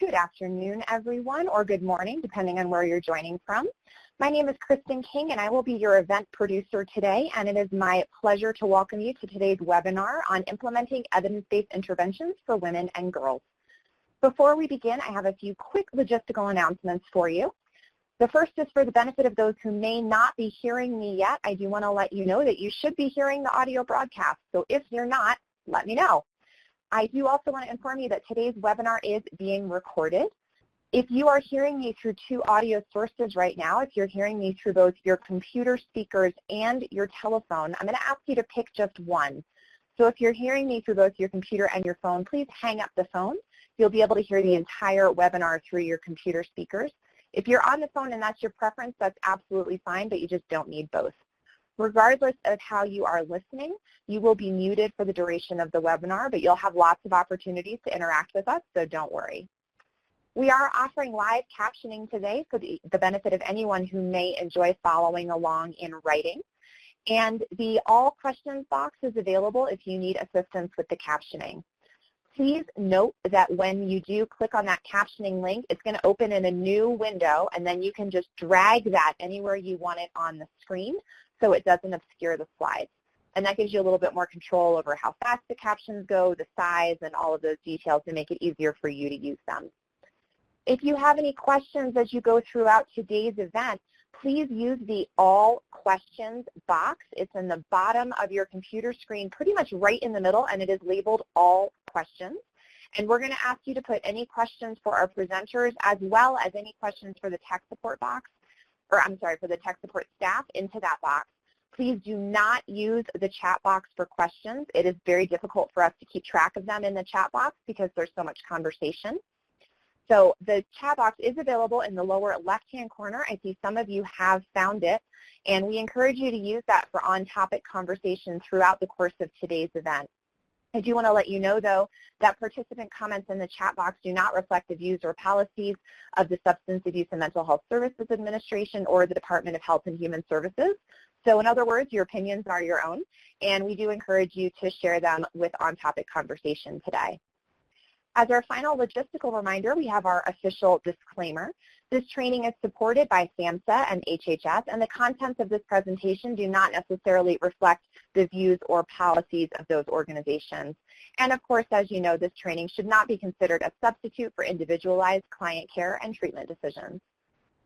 Good afternoon, everyone, or good morning, depending on where you're joining from. My name is Kristen King, and I will be your event producer today, and it is my pleasure to welcome you to today's webinar on implementing evidence-based interventions for women and girls. Before we begin, I have a few quick logistical announcements for you. The first is for the benefit of those who may not be hearing me yet. I do want to let you know that you should be hearing the audio broadcast, so if you're not, let me know. I do also want to inform you that today's webinar is being recorded. If you are hearing me through two audio sources right now, if you're hearing me through both your computer speakers and your telephone, I'm going to ask you to pick just one. So if you're hearing me through both your computer and your phone, please hang up the phone. You'll be able to hear the entire webinar through your computer speakers. If you're on the phone and that's your preference, that's absolutely fine, but you just don't need both. Regardless of how you are listening, you will be muted for the duration of the webinar, but you'll have lots of opportunities to interact with us, so don't worry. We are offering live captioning today for the benefit of anyone who may enjoy following along in writing. And the all questions box is available if you need assistance with the captioning. Please note that when you do click on that captioning link, it's going to open in a new window, and then you can just drag that anywhere you want it on the screen so it doesn't obscure the slides. And that gives you a little bit more control over how fast the captions go, the size, and all of those details to make it easier for you to use them. If you have any questions as you go throughout today's event, please use the All Questions box. It's in the bottom of your computer screen, pretty much right in the middle, and it is labeled All Questions. And we're going to ask you to put any questions for our presenters as well as any questions for the tech support box, or I'm sorry, for the tech support staff into that box. Please do not use the chat box for questions. It is very difficult for us to keep track of them in the chat box because there's so much conversation. So the chat box is available in the lower left-hand corner. I see some of you have found it, and we encourage you to use that for on-topic conversation throughout the course of today's event. I do want to let you know, though, that participant comments in the chat box do not reflect the views or policies of the Substance Abuse and Mental Health Services Administration or the Department of Health and Human Services. So in other words, your opinions are your own, and we do encourage you to share them with on-topic conversation today. As our final logistical reminder, we have our official disclaimer. This training is supported by SAMHSA and HHS, and the contents of this presentation do not necessarily reflect the views or policies of those organizations. And of course, as you know, this training should not be considered a substitute for individualized client care and treatment decisions.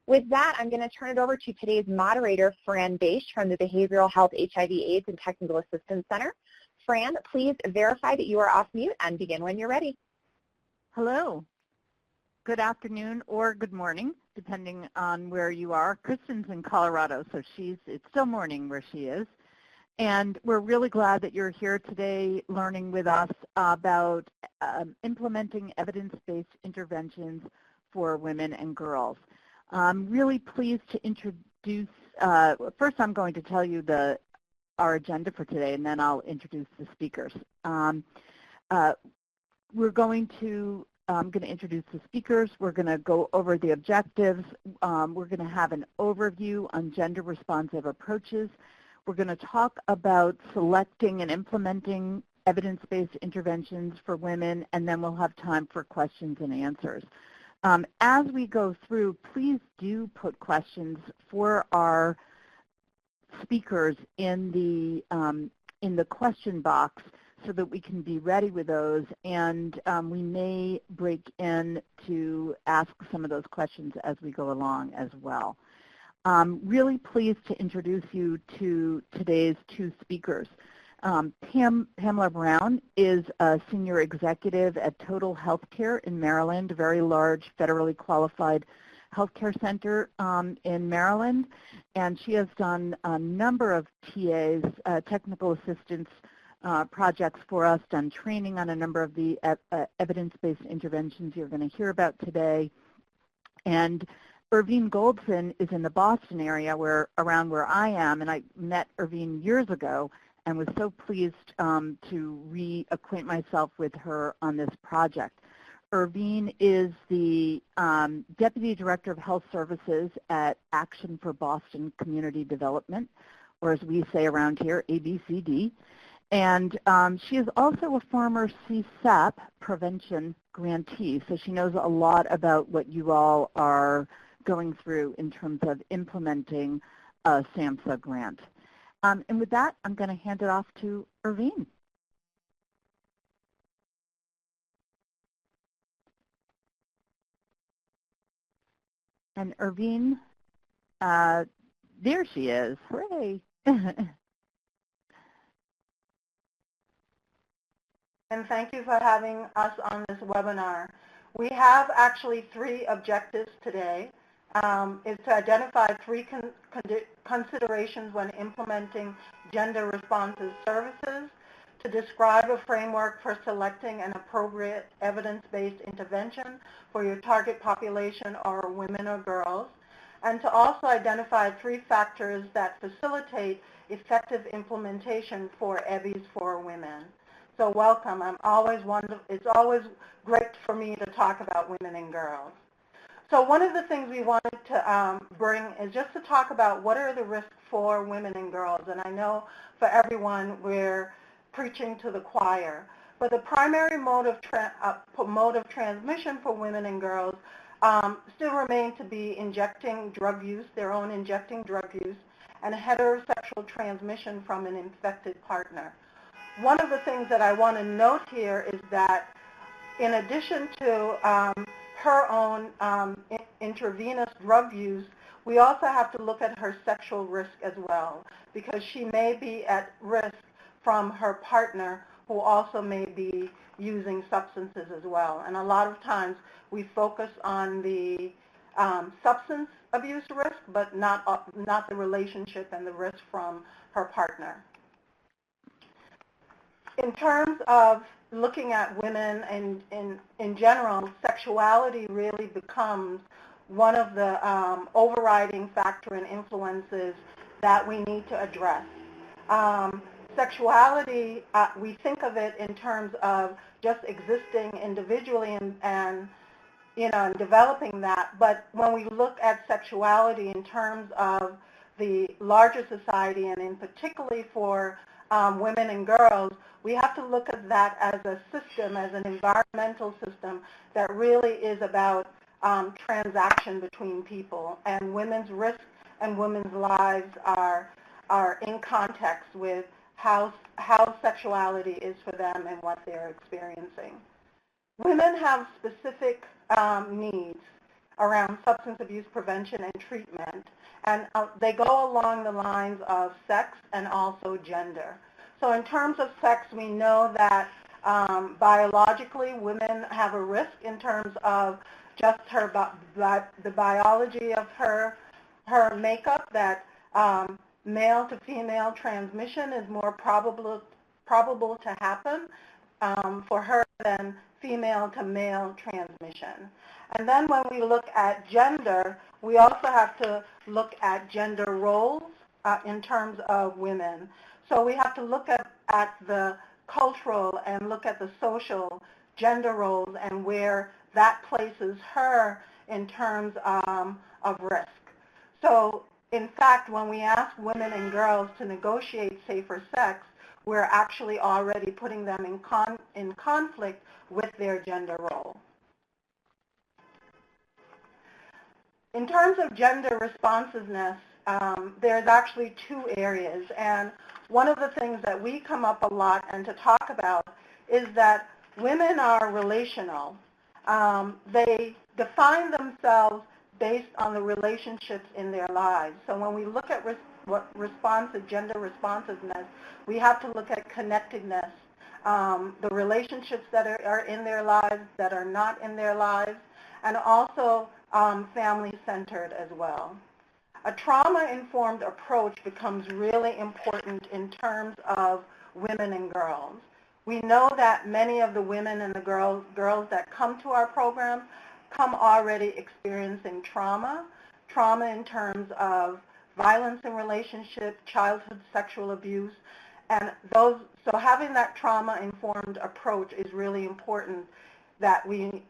With that, I'm going to turn it over to today's moderator, Fran Bache from the Behavioral Health HIV/AIDS and Technical Assistance Center. Fran, please verify that you are off mute and begin when you're ready. Hello. Good afternoon or good morning, depending on where you are. Kristen's in Colorado, so it's still morning where she is. And we're really glad that you're here today learning with us about implementing evidence-based interventions for women and girls. I'm really pleased to introduce, first I'm going to tell you our agenda for today, and then I'll introduce the speakers. I'm going to introduce the speakers. We're going to go over the objectives. We're going to have an overview on gender-responsive approaches. We're going to talk about selecting and implementing evidence-based interventions for women, and then we'll have time for questions and answers. As we go through, please do put questions for our speakers in the question box so that we can be ready with those, and we may break in to ask some of those questions as we go along as well. Really pleased to introduce you to today's two speakers. Pamela Browne is a senior executive at Total Healthcare in Maryland, a very large federally qualified healthcare center in Maryland, and she has done a number of TAs, technical assistance projects for us, done training on a number of the evidence-based interventions you're going to hear about today. And Irvienne Goldson is in the Boston area, around where I am, and I met Irvienne years ago and was so pleased to reacquaint myself with her on this project. Irvienne is the Deputy Director of Health Services at Action for Boston Community Development, or as we say around here, ABCD. And she is also a former CSAP prevention grantee, so she knows a lot about what you all are going through in terms of implementing a SAMHSA grant. And with that, I'm going to hand it off to Irvienne. And Irvienne, there she is. Hooray. And thank you for having us on this webinar. We have actually 3 objectives today. Is to identify 3 considerations when implementing gender-responsive services, to describe a framework for selecting an appropriate evidence-based intervention for your target population or women or girls, and to also identify 3 factors that facilitate effective implementation for EBIs for women. So welcome. It's always great for me to talk about women and girls. So one of the things we wanted to bring is just to talk about what are the risks for women and girls. And I know for everyone we're preaching to the choir. But the primary mode of transmission for women and girls still remain to be injecting drug use, their own injecting drug use, and heterosexual transmission from an infected partner. One of the things that I want to note here is that in addition to her own intravenous drug use, we also have to look at her sexual risk as well, because she may be at risk from her partner who also may be using substances as well. And a lot of times we focus on the substance abuse risk, but not the relationship and the risk from her partner. In terms of looking at women and in general, sexuality really becomes one of the overriding factor and influences that we need to address. Sexuality, we think of it in terms of just existing individually and developing that. But when we look at sexuality in terms of the larger society, and in particularly for women and girls, we have to look at that as a system, as an environmental system that really is about transaction between people. And women's risks and women's lives are in context with how sexuality is for them and what they're experiencing. Women have specific needs around substance abuse prevention and treatment, and they go along the lines of sex and also gender. So in terms of sex, we know that biologically women have a risk in terms of just the biology of her makeup, that male to female transmission is more probable to happen for her than female to male transmission. And then when we look at gender, we also have to look at gender roles in terms of women. So we have to look at the cultural and look at the social gender roles and where that places her in terms of risk. So in fact, when we ask women and girls to negotiate safer sex, we're actually already putting them in conflict with their gender role. In terms of gender responsiveness, there's actually 2 areas. And one of the things that we come up a lot and to talk about is that women are relational. They define themselves based on the relationships in their lives. So when we look at gender responsiveness, we have to look at connectedness, the relationships that are in their lives, that are not in their lives, and also family-centered as well. A trauma-informed approach becomes really important in terms of women and girls. We know that many of the women and the girls that come to our program come already experiencing trauma in terms of violence in relationship, childhood sexual abuse, and so having that trauma-informed approach is really important, that we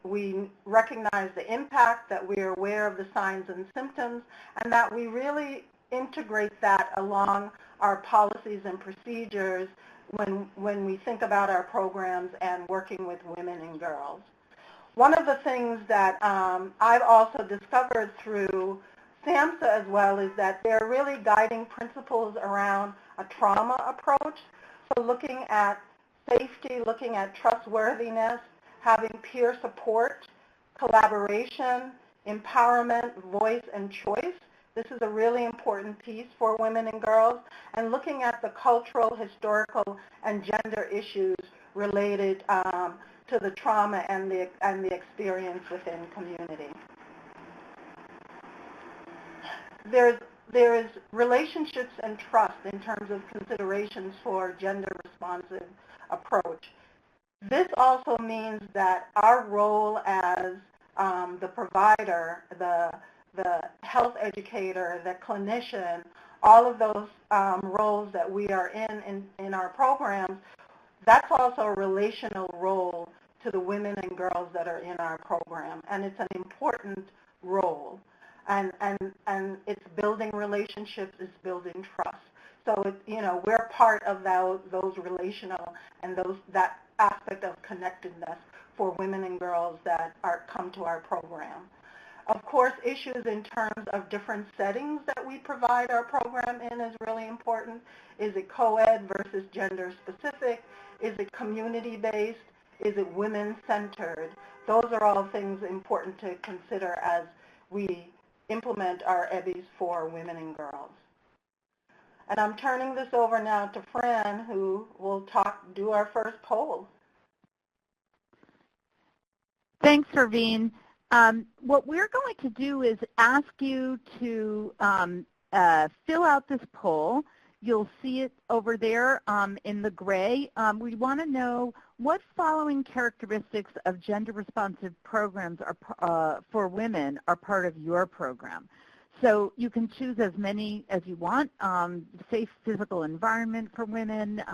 recognize the impact, that we are aware of the signs and symptoms, and that we really integrate that along our policies and procedures when we think about our programs and working with women and girls. one of the things that I've also discovered through SAMHSA as well is that there are really guiding principles around a trauma approach. So looking at safety, looking at trustworthiness, having peer support, collaboration, empowerment, voice, and choice. This is a really important piece for women and girls, and looking at the cultural, historical, and gender issues related to the trauma and the experience within community. There is relationships and trust in terms of considerations for gender responsive approach. This also means that our role as the provider, the health educator, the clinician, all of those roles that we are in our programs, that's also a relational role to the women and girls that are in our program, and it's an important role. And it's building relationships, it's building trust. So we're part of those relational and that aspect of connectedness for women and girls that come to our program. Of course, issues in terms of different settings that we provide our program in is really important. Is it co-ed versus gender specific? Is it community-based? Is it women-centered? Those are all things important to consider as we implement our EBIs for women and girls. And I'm turning this over now to Fran, who will do our first poll. Thanks, Irvienne. What we're going to do is ask you to fill out this poll. You'll see it over there in the gray. We want to know what following characteristics of gender-responsive programs are, for women are part of your program. So you can choose as many as you want. Safe physical environment for women.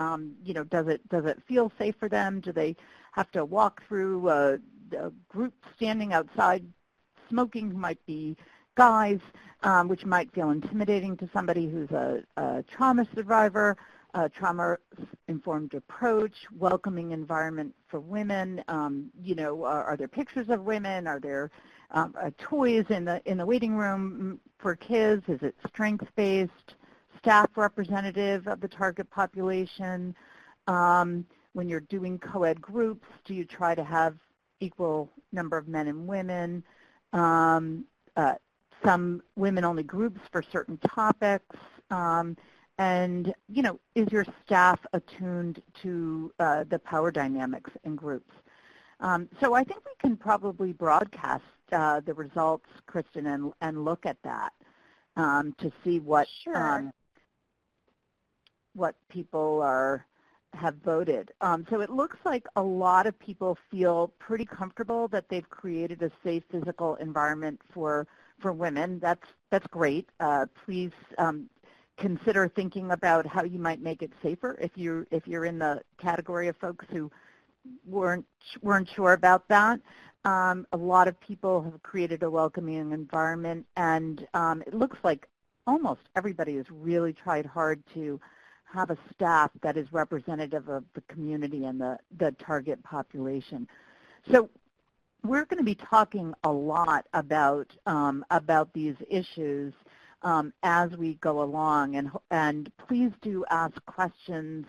Does it feel safe for them? Do they have to walk through a group standing outside smoking who might be guys, which might feel intimidating to somebody who's a trauma survivor, trauma-informed approach, welcoming environment for women. Are there pictures of women? Are there toys in the waiting room for kids? Is it strengths-based, staff representative of the target population? When you're doing co-ed groups, do you try to have equal number of men and women? Some women-only groups for certain topics. And, is your staff attuned to the power dynamics in groups? So I think we can probably broadcast the results, Kristen, and look at that to see what what people have voted. So it looks like a lot of people feel pretty comfortable that they've created a safe physical environment for women. That's great. Please consider thinking about how you might make it safer if you're in the category of folks who weren't sure about that. A lot of people have created a welcoming environment, and it looks like almost everybody has really tried hard to have a staff that is representative of the community and the target population. So we're going to be talking a lot about these issues as we go along, and please do ask questions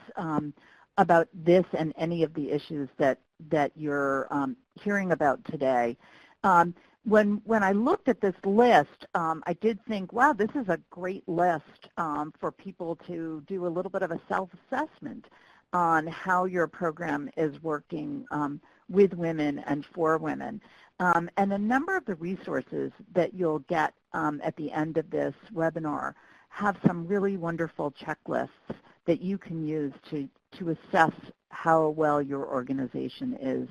about this and any of the issues that you're hearing about today. When I looked at this list, I did think, wow, this is a great list for people to do a little bit of a self-assessment on how your program is working with women and for women. And a number of the resources that you'll get at the end of this webinar have some really wonderful checklists that you can use to assess how well your organization is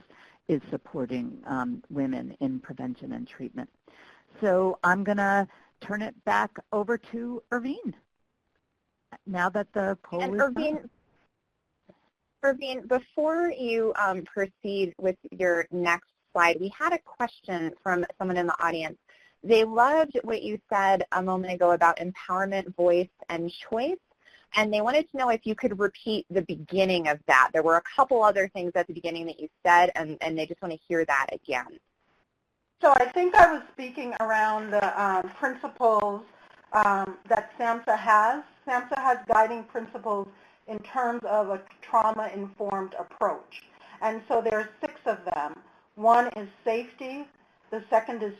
supporting women in prevention and treatment. So I'm going to turn it back over to Irvienne now that the poll is done. Irvienne, before you proceed with your next slide, we had a question from someone in the audience. They loved what you said a moment ago about empowerment, voice, and choice, and they wanted to know if you could repeat the beginning of that. There were a couple other things at the beginning that you said, and they just want to hear that again. So I think I was speaking around the principles that SAMHSA has. SAMHSA has guiding principles in terms of a trauma-informed approach. And so there are 6 of them. One is safety. The second is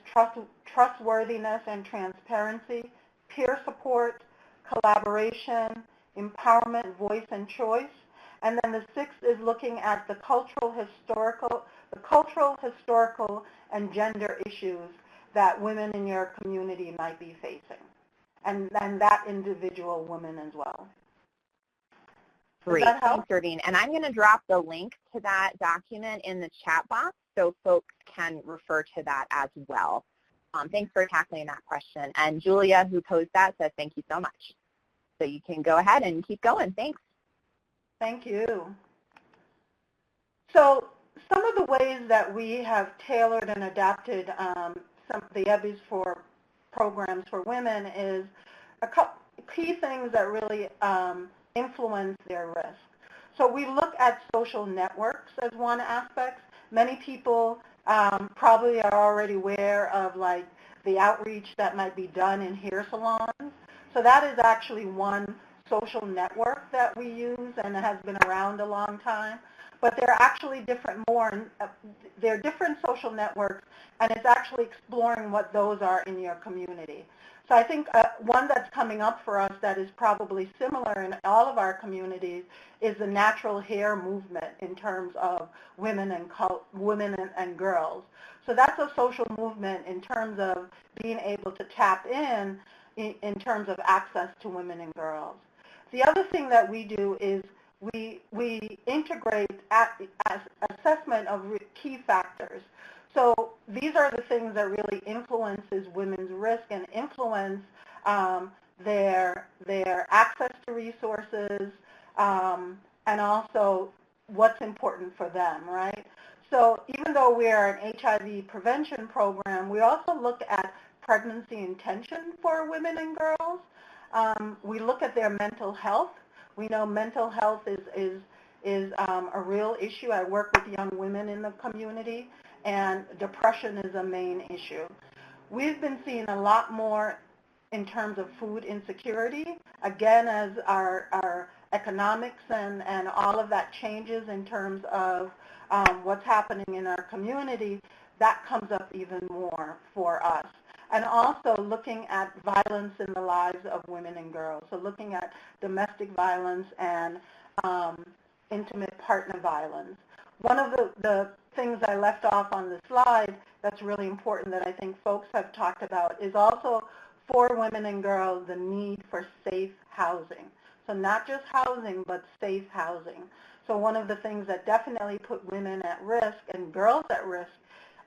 trustworthiness and transparency, peer support, collaboration, empowerment, voice, and choice. And then the 6th is looking at the cultural, historical, and gender issues that women in your community might be facing, and that individual woman as well. Great. Thanks, Irvienne. And I'm going to drop the link to that document in the chat box so folks can refer to that as well. Thanks for tackling that question. And Julia, who posed that, says thank you so much. So you can go ahead and keep going. Thanks. Thank you. So some of the ways that we have tailored and adapted some of the EBIs for programs for women is a couple key things that really influence their risk. So we look at social networks as one aspect. Many people probably are already aware of like the outreach that might be done in hair salons. So that is actually one social network that we use and has been around a long time. But there are actually different social networks, and it's actually exploring what those are in your community. So I think one that's coming up for us that is probably similar in all of our communities is the natural hair movement in terms of women and girls. So that's a social movement in terms of being able to tap in terms of access to women and girls. The other thing that we do is we integrate assessment of key factors. So these are the things that really influences women's risk and influence their access to resources and also what's important for them, right? So even though we are an HIV prevention program, we also look at pregnancy intention for women and girls. We look at their mental health. We know mental health is a real issue. I work with young women in the community, and depression is a main issue. We've been seeing a lot more in terms of food insecurity, again, as our economics and all of that changes in terms of what's happening in our community, that comes up even more for us. And also looking at violence in the lives of women and girls. So looking at domestic violence and intimate partner violence. One of the things I left off on the slide that's really important that I think folks have talked about is also for women and girls the need for safe housing. So not just housing, but safe housing. So one of the things that definitely put women at risk and girls at risk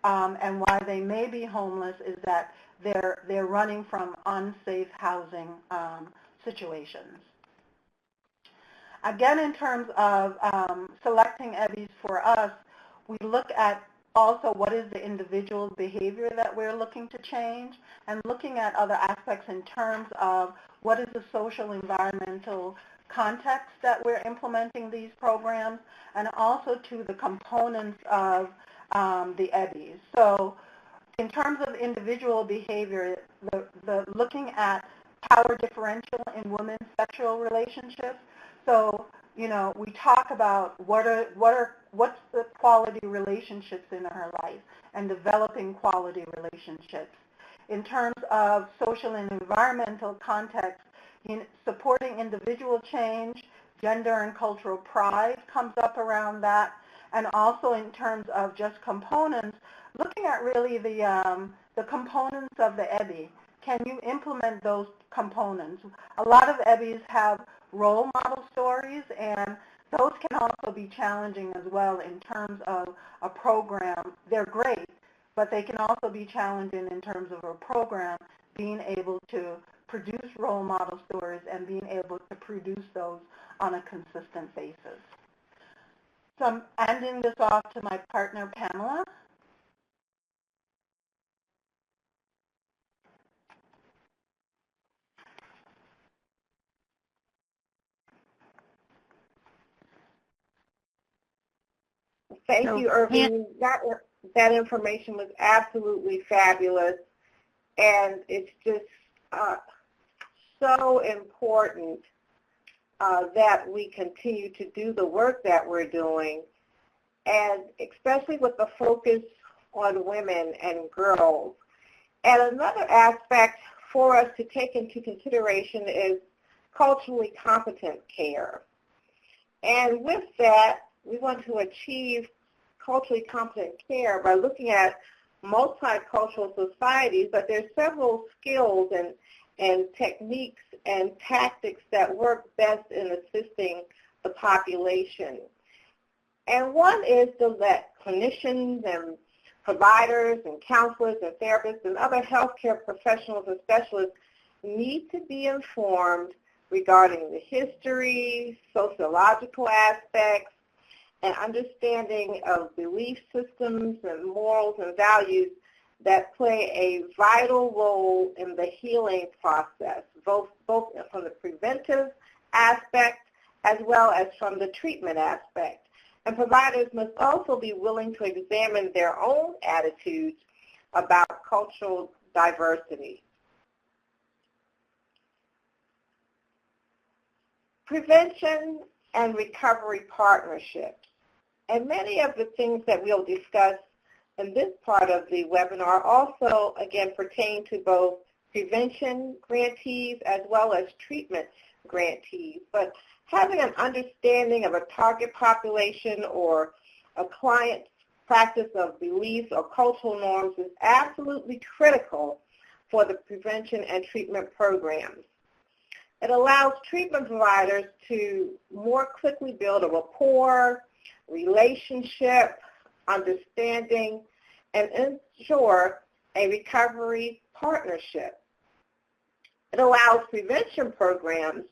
and why they may be homeless is that they're running from unsafe housing situations. Again, in terms of selecting EBIs for us, we look at also what is the individual behavior that we're looking to change and looking at other aspects in terms of what is the social environmental context that we're implementing these programs and also to the components of the EBIs. So in terms of individual behavior, the looking at power differential in women's sexual relationships. So, you know, we talk about what's the quality relationships in her life and developing quality relationships. In terms of social and environmental context, supporting individual change, gender and cultural pride comes up around that, and also in terms of just components, looking at really the components of the EBI. Can you implement those components? A lot of EBIs have role model stories, and those can also be challenging as well in terms of a program. They're great, but they can also be challenging in terms of a program being able to produce role model stories and being able to produce those on a consistent basis. So I'm handing this off to my partner, Pamela. Thank you, Irvienne. that information was absolutely fabulous, and it's just so important that we continue to do the work that we're doing, and especially with the focus on women and girls. And another aspect for us to take into consideration is culturally competent care. And with that, we want to achieve culturally competent care by looking at multicultural societies, but there's several skills and techniques and tactics that work best in assisting the population. And one is to let clinicians and providers and counselors and therapists and other healthcare professionals and specialists need to be informed regarding the history, sociological aspects, and understanding of belief systems and morals and values that play a vital role in the healing process, both from the preventive aspect as well as from the treatment aspect. And providers must also be willing to examine their own attitudes about cultural diversity. Prevention and recovery partnerships. And many of the things that we'll discuss in this part of the webinar also, again, pertain to both prevention grantees as well as treatment grantees. But having an understanding of a target population or a client's practice of beliefs or cultural norms is absolutely critical for the prevention and treatment programs. It allows treatment providers to more quickly build a rapport, relationship, understanding, and ensure a recovery partnership. It allows prevention programs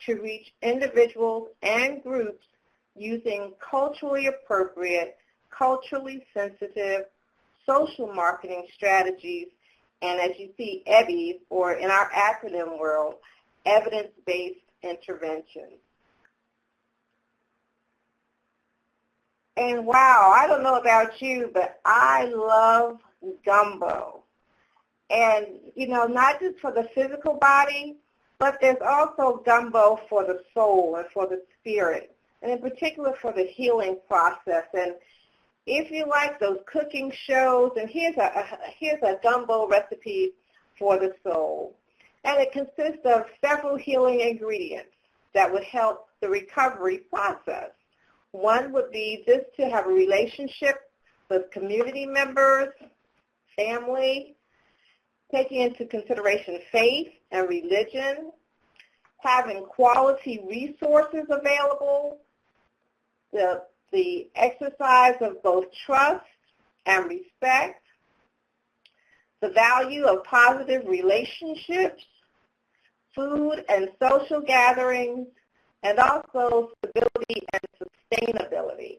to reach individuals and groups using culturally appropriate, culturally sensitive, social marketing strategies, and as you see, EBIs, or in our acronym world, evidence-based interventions. And wow, I don't know about you, but I love gumbo. And, you know, not just for the physical body, but there's also gumbo for the soul and for the spirit, and in particular for the healing process. And if you like those cooking shows, and here's a gumbo recipe for the soul. And it consists of several healing ingredients that would help the recovery process. One would be just to have a relationship with community members, family, taking into consideration faith and religion, having quality resources available, the exercise of both trust and respect, the value of positive relationships, food and social gatherings, and also stability and sustainability,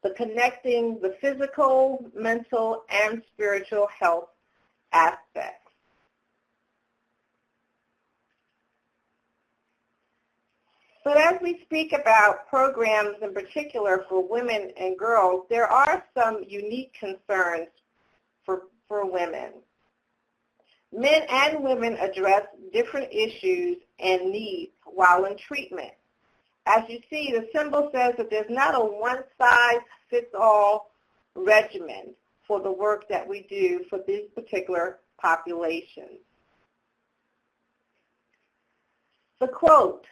the connecting the physical, mental, and spiritual health aspects. But as we speak about programs in particular for women and girls, there are some unique concerns for women. Men and women address different issues and needs while in treatment. As you see, the symbol says that there's not a one-size-fits-all regimen for the work that we do for these particular populations. The quote,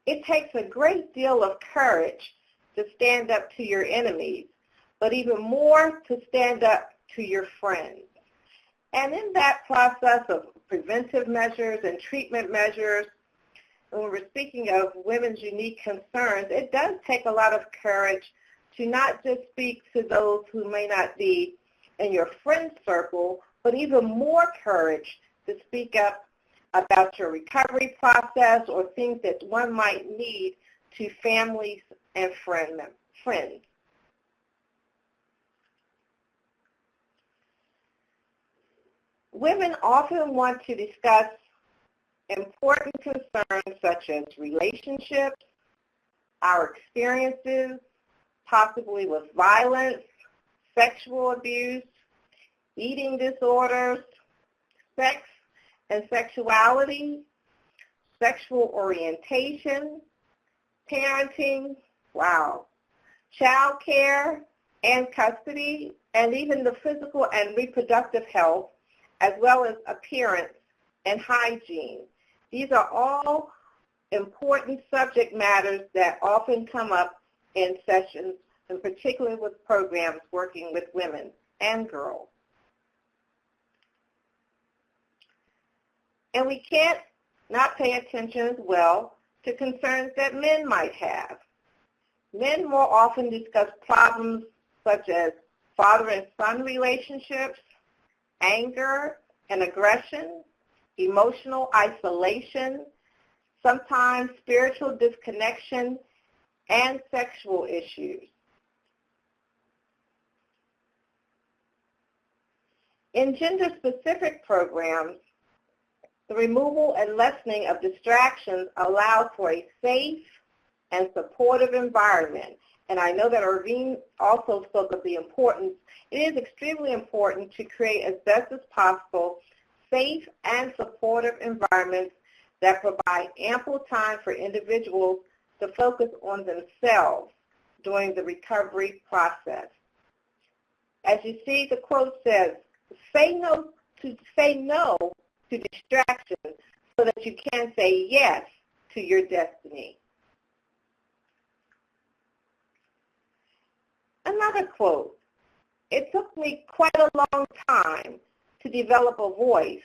"It takes a great deal of courage to stand up to your enemies, but even more to stand up to your friends." And in that process of preventive measures and treatment measures, when we're speaking of women's unique concerns, it does take a lot of courage to not just speak to those who may not be in your friend circle, but even more courage to speak up about your recovery process or things that one might need to families and friends. Women often want to discuss important concerns such as relationships, our experiences, possibly with violence, sexual abuse, eating disorders, sex and sexuality, sexual orientation, parenting, wow, child care and custody, and even the physical and reproductive health, as well as appearance and hygiene. These are all important subject matters that often come up in sessions, and particularly with programs working with women and girls. And we can't not pay attention as well to concerns that men might have. Men more often discuss problems such as father and son relationships, anger and aggression, emotional isolation, sometimes spiritual disconnection, and sexual issues. In gender-specific programs, the removal and lessening of distractions allows for a safe and supportive environment. And I know that Irvienne also spoke of the importance. It is extremely important to create as best as possible safe and supportive environments that provide ample time for individuals to focus on themselves during the recovery process. As you see, the quote says, say no to distractions so that you can say yes to your destiny. Another quote, it took me quite a long time to develop a voice,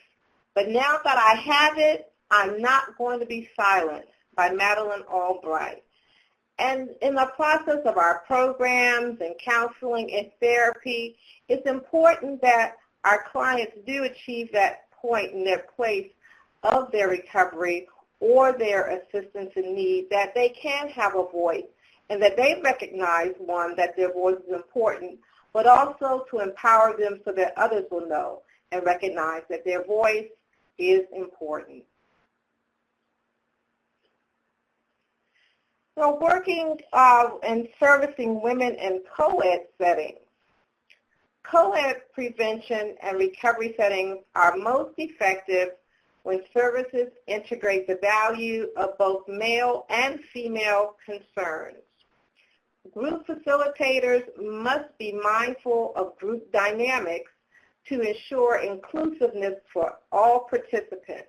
but now that I have it, I'm not going to be silent, by Madeleine Albright. And in the process of our programs and counseling and therapy, it's important that our clients do achieve that point in their place of their recovery or their assistance in need, that they can have a voice and that they recognize, one, that their voice is important, but also to empower them so that others will know and recognize that their voice is important. So working and servicing women in co-ed settings. Co-ed prevention and recovery settings are most effective when services integrate the value of both male and female concerns. Group facilitators must be mindful of group dynamics to ensure inclusiveness for all participants.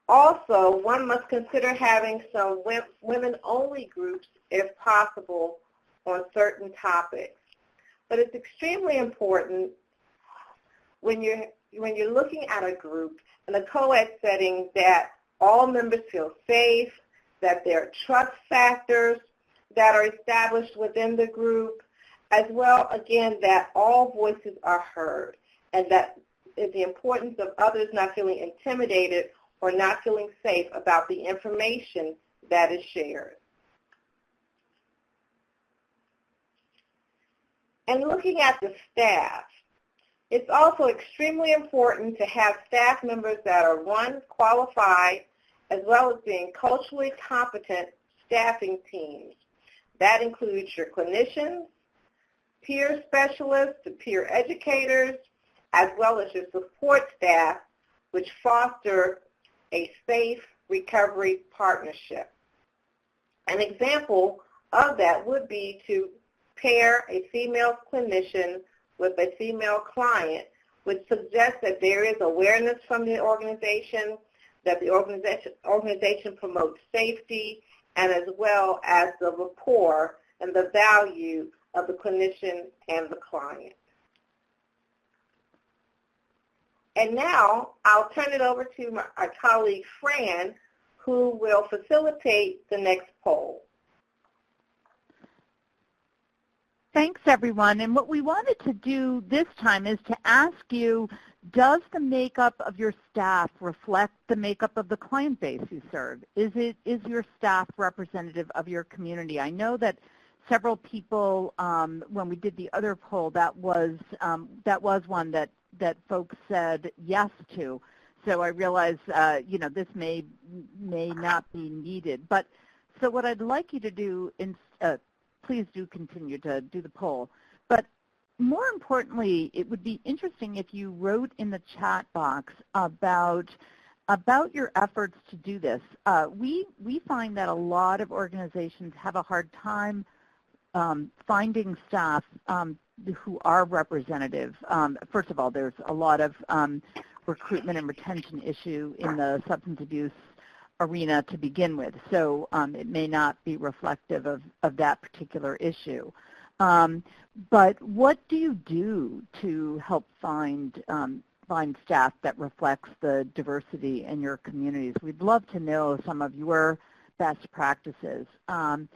Also, one must consider having some women-only groups, if possible, on certain topics. But it's extremely important when you're looking at a group in a co-ed setting that all members feel safe, that there are trust factors that are established within the group, as well, again, that all voices are heard, and that is the importance of others not feeling intimidated or not feeling safe about the information that is shared. And looking at the staff, it's also extremely important to have staff members that are, one, qualified, as well as being culturally competent staffing teams. That includes your clinicians, peer specialists, the peer educators, as well as your support staff, which foster a safe recovery partnership. An example of that would be to pair a female clinician with a female client, which suggests that there is awareness from the organization, that the organization promotes safety, and as well as the rapport and the value of the clinician and the client. And now I'll turn it over to my colleague Fran, who will facilitate the next poll. Thanks, everyone. And what we wanted to do this time is to ask you, does the makeup of your staff reflect the makeup of the client base you serve? Is your staff representative of your community? I know that several people, when we did the other poll, that was one that folks said yes to. So I realize, this may not be needed. But so what I'd like you to do, please do continue to do the poll. But more importantly, it would be interesting if you wrote in the chat box about your efforts to do this. We find that a lot of organizations have a hard time finding staff who are representative. First of all, there's a lot of recruitment and retention issue in the substance abuse arena to begin with, so it may not be reflective of that particular issue. But what do you do to help find staff that reflects the diversity in your communities? We'd love to know some of your best practices. Tell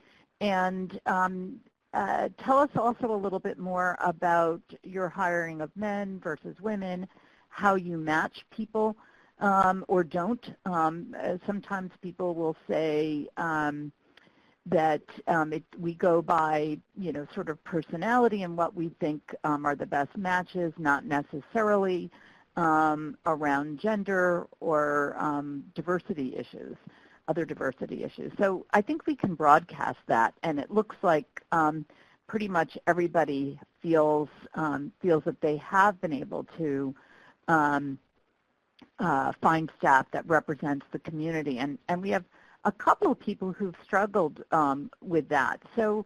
us also a little bit more about your hiring of men versus women, how you match people or don't. Sometimes people will say that we go by, sort of personality and what we think are the best matches, not necessarily around gender or diversity issues, other diversity issues. So I think we can broadcast that, and it looks like pretty much everybody feels that they have been able to find staff that represents the community, and we have a couple of people who've struggled with that. So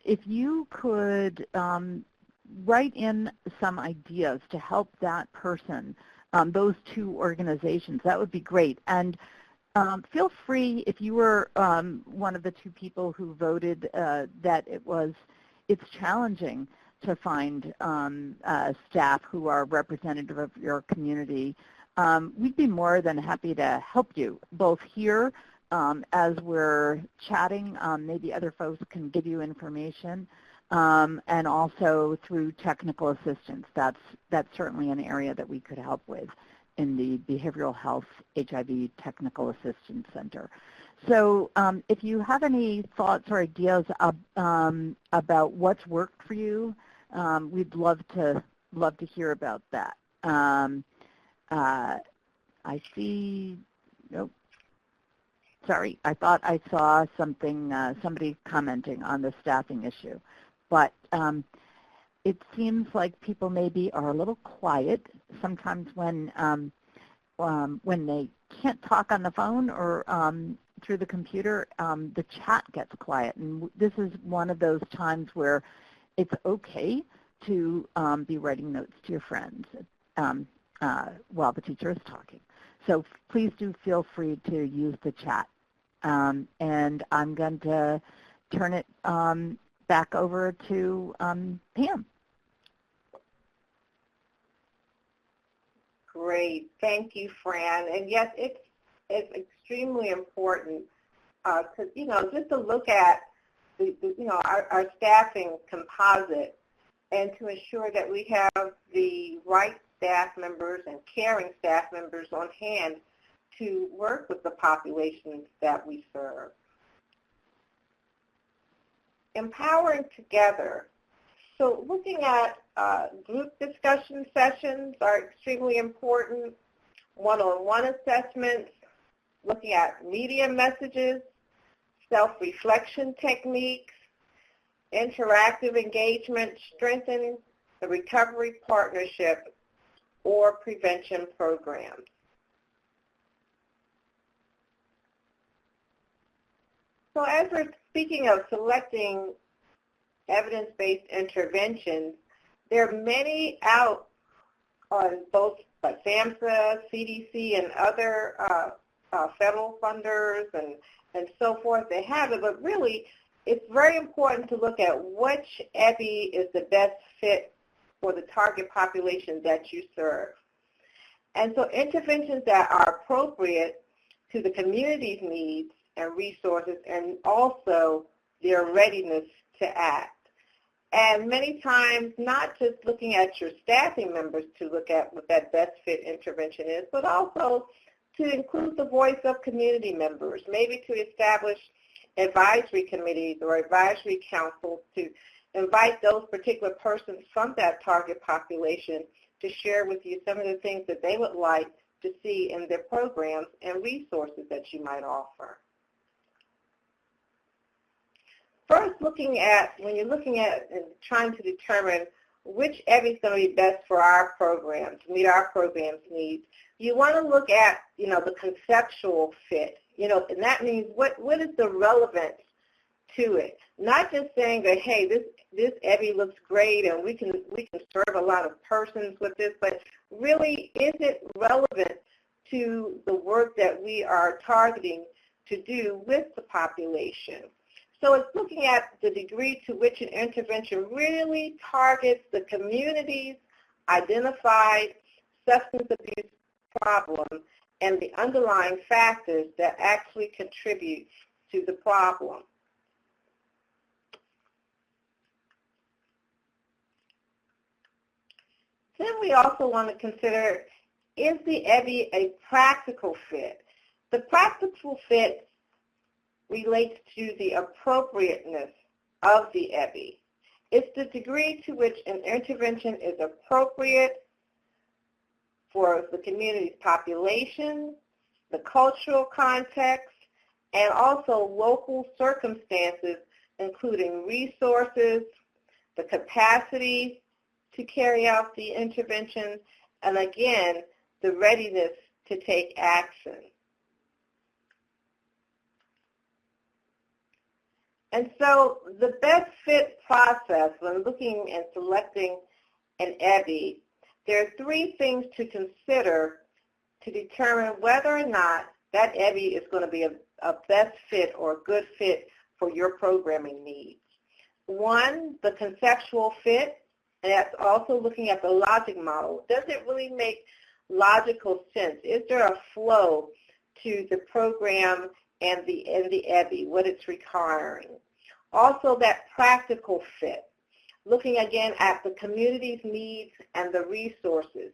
if you could write in some ideas to help that person, those two organizations, that would be great. And feel free, if you were one of the two people who voted that it's challenging to find staff who are representative of your community, we'd be more than happy to help you, both here as we're chatting. Maybe other folks can give you information, and also through technical assistance. That's certainly an area that we could help with in the Behavioral Health HIV Technical Assistance Center. So if you have any thoughts or ideas about what's worked for you, we'd love to hear about that. I see, nope. Sorry, I thought I saw something, somebody commenting on the staffing issue, but it seems like people maybe are a little quiet sometimes when they can't talk on the phone or through the computer. The chat gets quiet, and this is one of those times where it's okay to be writing notes to your friends while the teacher is talking. So please do feel free to use the chat. And I'm going to turn it back over to Pam. Great. Thank you, Fran. And yes, it's extremely important to, just to look at our staffing composite and to ensure that we have the right staff members and caring staff members on hand to work with the populations that we serve. Empowering together. So looking at group discussion sessions are extremely important, one-on-one assessments, looking at media messages, self-reflection techniques, interactive engagement, strengthening the recovery partnership or prevention programs. So as we're speaking of selecting evidence-based interventions, there are many out on both by SAMHSA, CDC, and other federal funders and so forth. They have it, but really it's very important to look at which EBI is the best fit for the target population that you serve. And so interventions that are appropriate to the community's needs and resources, and also their readiness to act. And many times, not just looking at your staffing members to look at what that best fit intervention is, but also to include the voice of community members, maybe to establish advisory committees or advisory councils to invite those particular persons from that target population to share with you some of the things that they would like to see in their programs and resources that you might offer. First, when you're looking at and trying to determine which EBI is going to be best for our program, to meet our program's needs, you want to look at, the conceptual fit, and that means what is the relevance to it? Not just saying that, hey, this EBI looks great and we can serve a lot of persons with this, but really, is it relevant to the work that we are targeting to do with the population? So it's looking at the degree to which an intervention really targets the community's identified substance abuse problem and the underlying factors that actually contribute to the problem. Then we also want to consider, is the EBI a practical fit? The practical fit relates to the appropriateness of the EBI. It's the degree to which an intervention is appropriate for the community's population, the cultural context, and also local circumstances, including resources, the capacity to carry out the intervention, and again, the readiness to take action. And so the best fit process when looking and selecting an EBI, there are three things to consider to determine whether or not that EBI is going to be a best fit or a good fit for your programming needs. One, the conceptual fit, and that's also looking at the logic model. Does it really make logical sense? Is there a flow to the program and the EBI, what it's requiring? Also, that practical fit, looking again at the community's needs and the resources.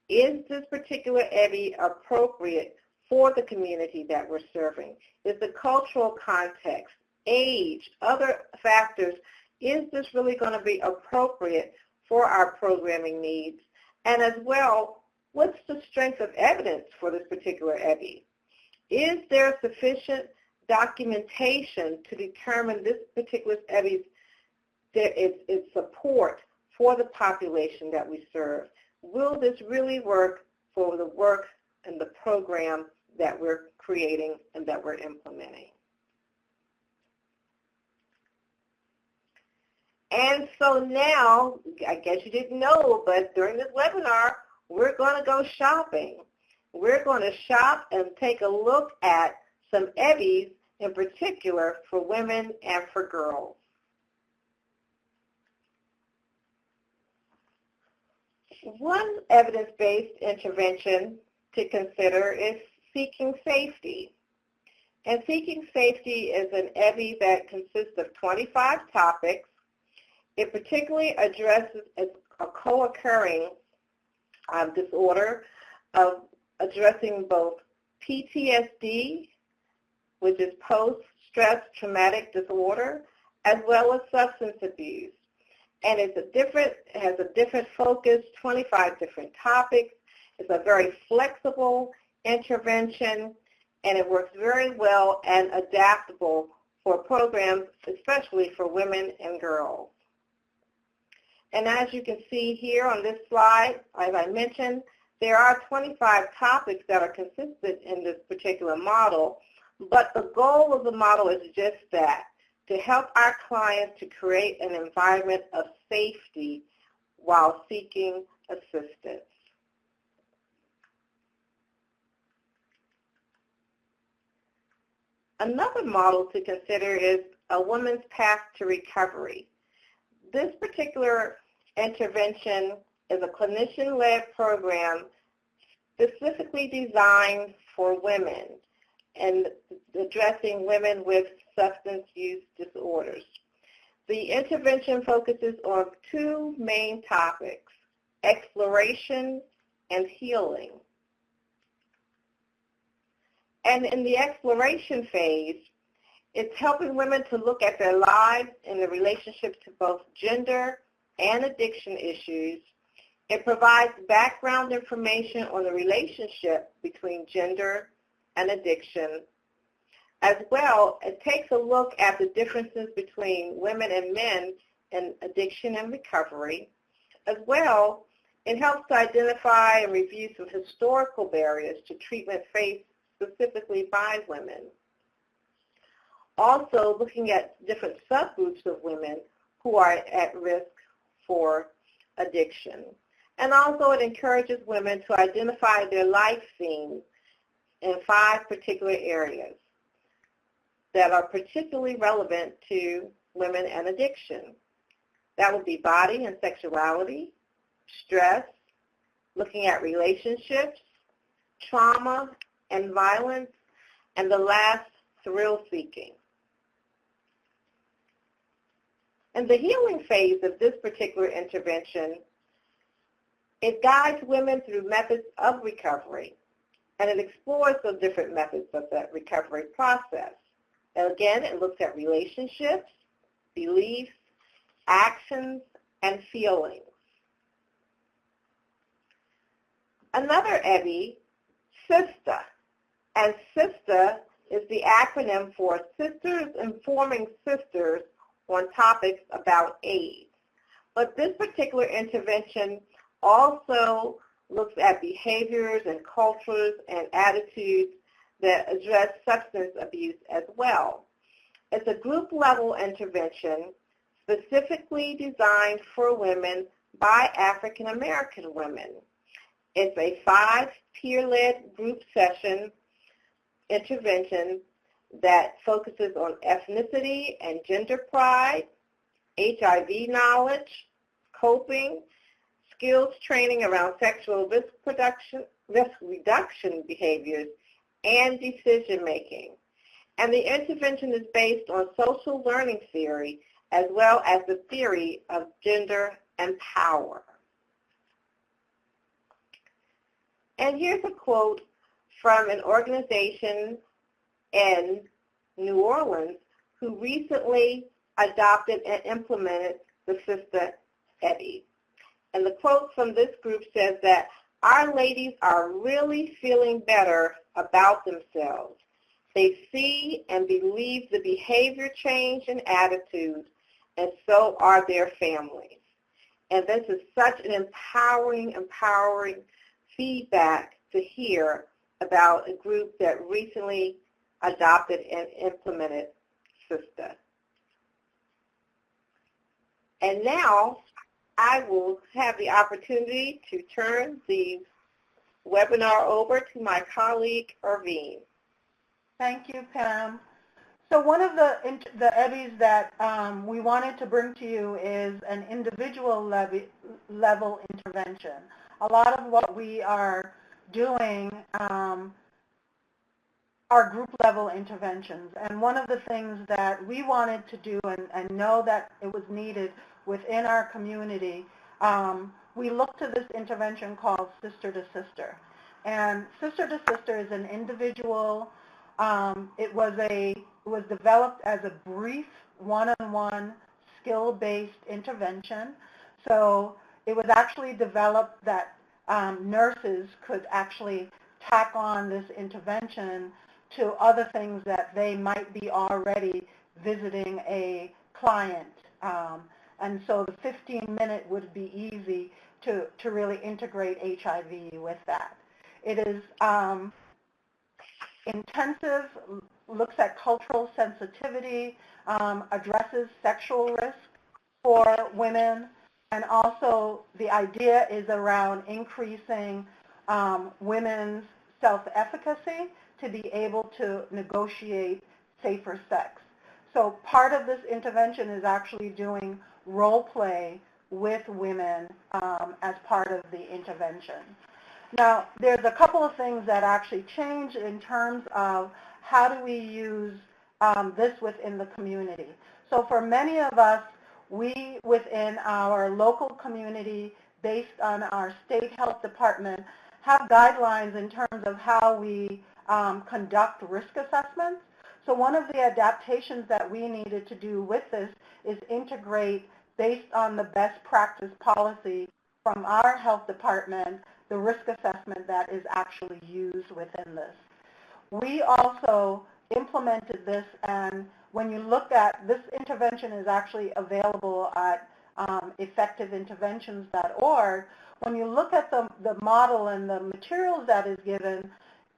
Is this particular EBI appropriate for the community that we're serving? Is the cultural context, age, other factors, is this really going to be appropriate for our programming needs? And as well, what's the strength of evidence for this particular EBI? Is there sufficient documentation to determine this particular EBI's its support for the population that we serve? Will this really work for the work and the program that we're creating and that we're implementing? And so now, I guess you didn't know, but during this webinar, we're going to go shopping. We're going to shop and take a look at some EBIs in particular for women and for girls. One evidence-based intervention to consider is seeking safety. And seeking safety is an EBI that consists of 25 topics. It particularly addresses a co-occurring disorder of addressing both PTSD, which is post-stress traumatic disorder, as well as substance abuse. And it has a different focus, 25 different topics. It's a very flexible intervention, and it works very well and adaptable for programs, especially for women and girls. And as you can see here on this slide, as I mentioned, there are 25 topics that are consistent in this particular model, but the goal of the model is just that, to help our clients to create an environment of safety while seeking assistance. Another model to consider is a woman's path to recovery. This particular intervention is a clinician-led program specifically designed for women and addressing women with substance use disorders. The intervention focuses on two main topics, exploration and healing. And in the exploration phase, it's helping women to look at their lives in the relationship to both gender and addiction issues. It provides background information on the relationship between gender and addiction. As well, it takes a look at the differences between women and men in addiction and recovery, As well, it helps to identify and review some historical barriers to treatment faced specifically by women. Also, looking at different subgroups of women who are at risk for addiction. And also, it encourages women to identify their life themes in 5 particular areas that are particularly relevant to women and addiction. That would be body and sexuality, stress, looking at relationships, trauma and violence, and the last, thrill-seeking. In the healing phase of this particular intervention, it guides women through methods of recovery, and it explores the different methods of that recovery process. And again, it looks at relationships, beliefs, actions, and feelings. Another EBI, SISTA, and SISTA is the acronym for Sisters Informing Sisters on Topics About AIDS. But this particular intervention also looks at behaviors and cultures and attitudes that address substance abuse as well. It's a group-level intervention specifically designed for women by African American women. It's a 5 peer-led group session intervention that focuses on ethnicity and gender pride, HIV knowledge, coping, skills training around sexual risk reduction behaviors, and decision-making. And the intervention is based on social learning theory as well as the theory of gender and power. And here's a quote from an organization in New Orleans who recently adopted and implemented the SISTA EBI. And the quote from this group says that our ladies are really feeling better about themselves. They see and believe the behavior change and attitudes, and so are their families. And this is such an empowering feedback to hear about a group that recently adopted and implemented SISTA. And now I will have the opportunity to turn the webinar over to my colleague, Irvienne. Thank you, Pam. So one of the EBIs that we wanted to bring to you is an individual level intervention. A lot of what we are doing are group level interventions. And one of the things that we wanted to do and know that it was needed within our community, we looked to this intervention called Sister to Sister. And Sister to Sister is an individual, it was developed as a brief one-on-one skill-based intervention. So it was actually developed that nurses could actually tack on this intervention to other things that they might be already visiting a client. And so the 15-minute would be easy to really integrate HIV with that. It is intensive, looks at cultural sensitivity, addresses sexual risk for women, and also the idea is around increasing women's self-efficacy to be able to negotiate safer sex. So part of this intervention is actually doing role play with women as part of the intervention. Now, there's a couple of things that actually change in terms of how do we use this within the community. So for many of us, we within our local community, based on our state health department, have guidelines in terms of how we conduct risk assessments. So one of the adaptations that we needed to do with this is integrate, based on the best practice policy from our health department, the risk assessment that is actually used within this. We also implemented this, and when you look at this intervention is actually available at effectiveinterventions.org, when you look at the model and the materials that is given,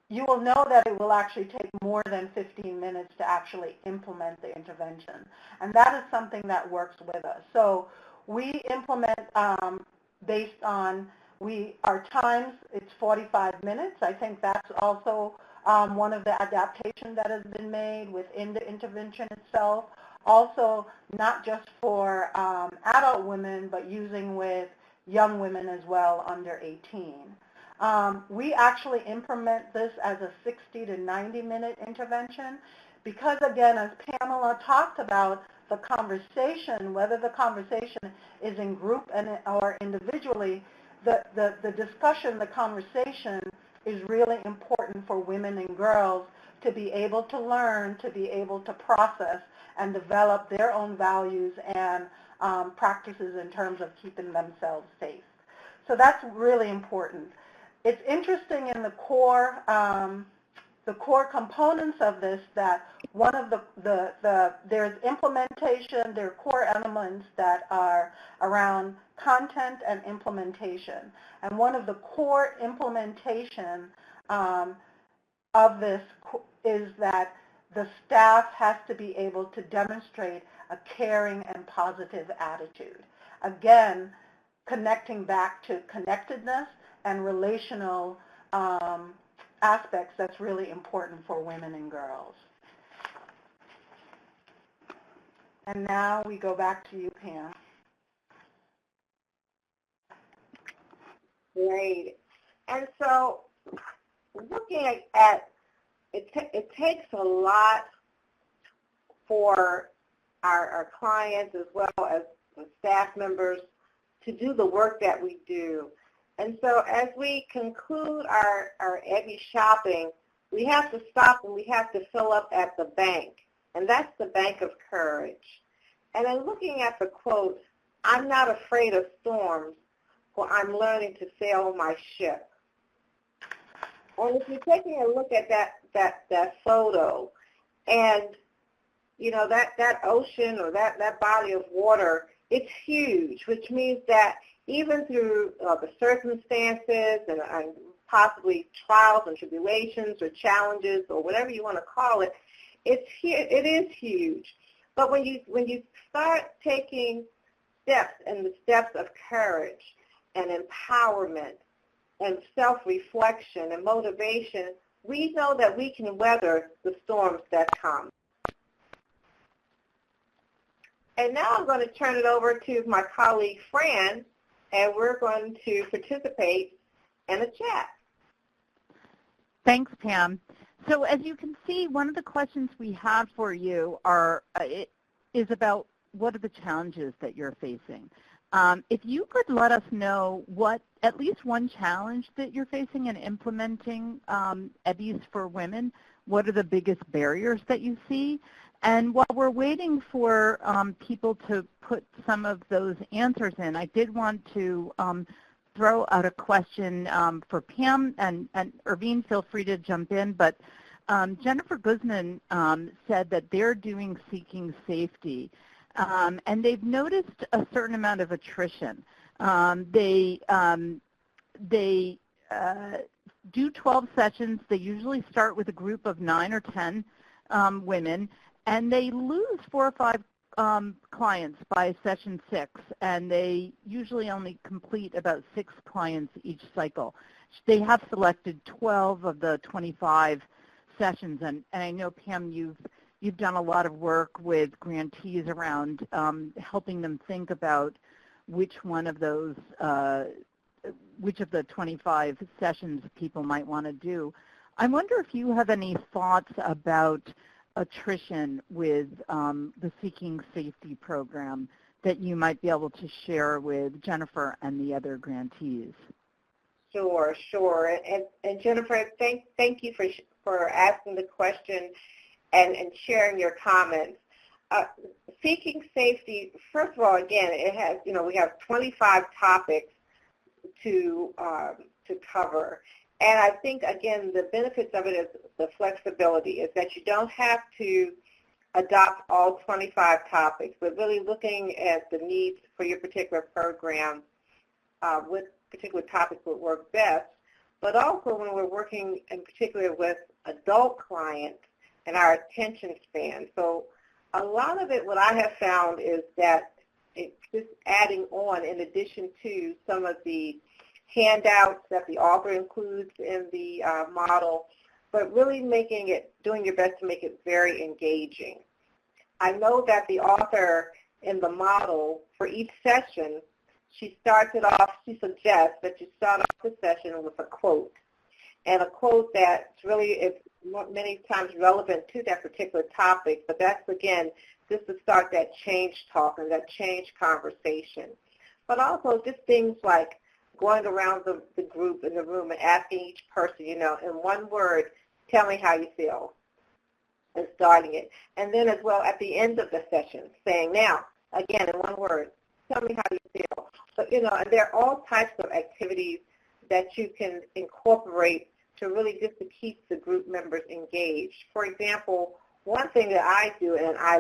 you will know that it will actually take more than 15 minutes to actually implement the intervention. And that is something that works with us. So we implement based on our times, it's 45 minutes. I think that's also one of the adaptations that has been made within the intervention itself. Also, not just for adult women, but using with young women as well under 18. We actually implement this as a 60 to 90-minute intervention because, again, as Pamela talked about, the conversation, whether the conversation is in group or individually, the discussion, the conversation is really important for women and girls to be able to learn, to be able to process and develop their own values and practices in terms of keeping themselves safe. So that's really important. It's interesting in the core components of this that one of there's implementation, there are core elements that are around content and implementation. And one of the core implementation of this is that the staff has to be able to demonstrate a caring and positive attitude. Again, connecting back to connectedness and relational aspects that's really important for women and girls. And now we go back to you, Pam. Great. And so looking at it takes a lot for our clients as well as the staff members to do the work that we do. And so as we conclude our EBI shopping, we have to stop and we have to fill up at the bank, and that's the bank of courage. And then looking at the quote, "I'm not afraid of storms, for I'm learning to sail my ship." And if you're taking a look at that photo, and you know that ocean or that body of water, it's huge, which means that even through the circumstances and possibly trials and tribulations or challenges or whatever you want to call it, it is huge. But when you start taking steps and the steps of courage and empowerment and self-reflection and motivation, we know that we can weather the storms that come. And now I'm going to turn it over to my colleague, Fran, and we're going to participate in a chat. Thanks, Pam. So as you can see, one of the questions we have for you is about what are the challenges that you're facing. If you could let us know at least one challenge that you're facing in implementing EBIs for women, what are the biggest barriers that you see? And while we're waiting for people to put some of those answers in, I did want to throw out a question for Pam, and Irvienne, feel free to jump in, but Jennifer Guzman said that they're doing Seeking Safety, and they've noticed a certain amount of attrition. They do 12 sessions. They usually start with a group of 9 or 10 women, and they lose 4 or 5 clients by session 6, and they usually only complete about 6 clients each cycle. They have selected 12 of the 25 sessions, and I know, Pam, you've done a lot of work with grantees around helping them think about which one of those, which of the 25 sessions people might want to do. I wonder if you have any thoughts about attrition with the Seeking Safety program that you might be able to share with Jennifer and the other grantees. Sure. And Jennifer, thank you for asking the question and sharing your comments. Seeking Safety, first of all, again, it has, we have 25 topics to cover. And I think, again, the benefits of it is the flexibility, is that you don't have to adopt all 25 topics, but really looking at the needs for your particular program, what particular topics would work best. But also when we're working in particular with adult clients and our attention span. So a lot of it, what I have found is that it's just adding on in addition to some of the handouts that the author includes in the model, but really doing your best to make it very engaging. I know that the author in the model for each session, she suggests that you start off the session with a quote, and a quote that's really is many times relevant to that particular topic, but that's, again, just to start that change talk and that change conversation. But also just things like going around the group in the room and asking each person, in one word, tell me how you feel, and starting it. And then as well at the end of the session, saying, now, again, in one word, tell me how you feel. So, and there are all types of activities that you can incorporate to really just to keep the group members engaged. For example, one thing that I do, and I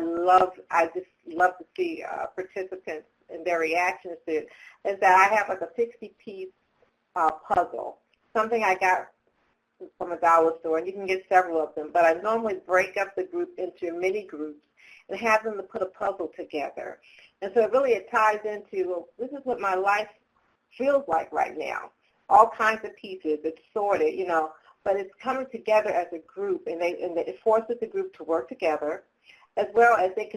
just love to see participants and their reactions to it, is that I have like a 60-piece puzzle, something I got from a dollar store, and you can get several of them, but I normally break up the group into mini groups and have them to put a puzzle together. And so it ties into, well, this is what my life feels like right now. All kinds of pieces, it's sorted, but it's coming together as a group, and it forces the group to work together, as well as they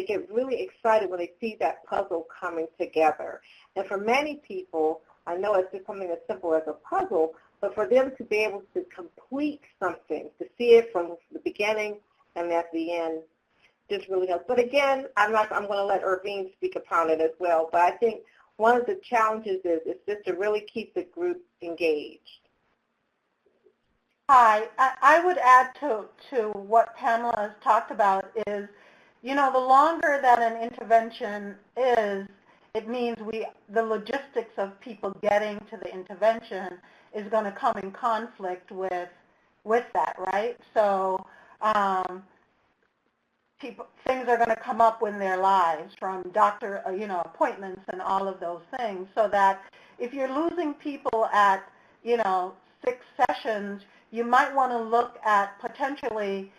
get really excited when they see that puzzle coming together. And for many people, I know it's just something as simple as a puzzle, but for them to be able to complete something, to see it from the beginning and at the end, just really helps. But again, I'm going to let Irvienne speak upon it as well, but I think one of the challenges is just to really keep the group engaged. Hi, I would add to what Pamela has talked about is, the longer that an intervention is, it means the logistics of people getting to the intervention is going to come in conflict with that, right? So things are going to come up in their lives, from doctor, appointments and all of those things, so that if you're losing people at, 6 sessions, you might want to look at potentially,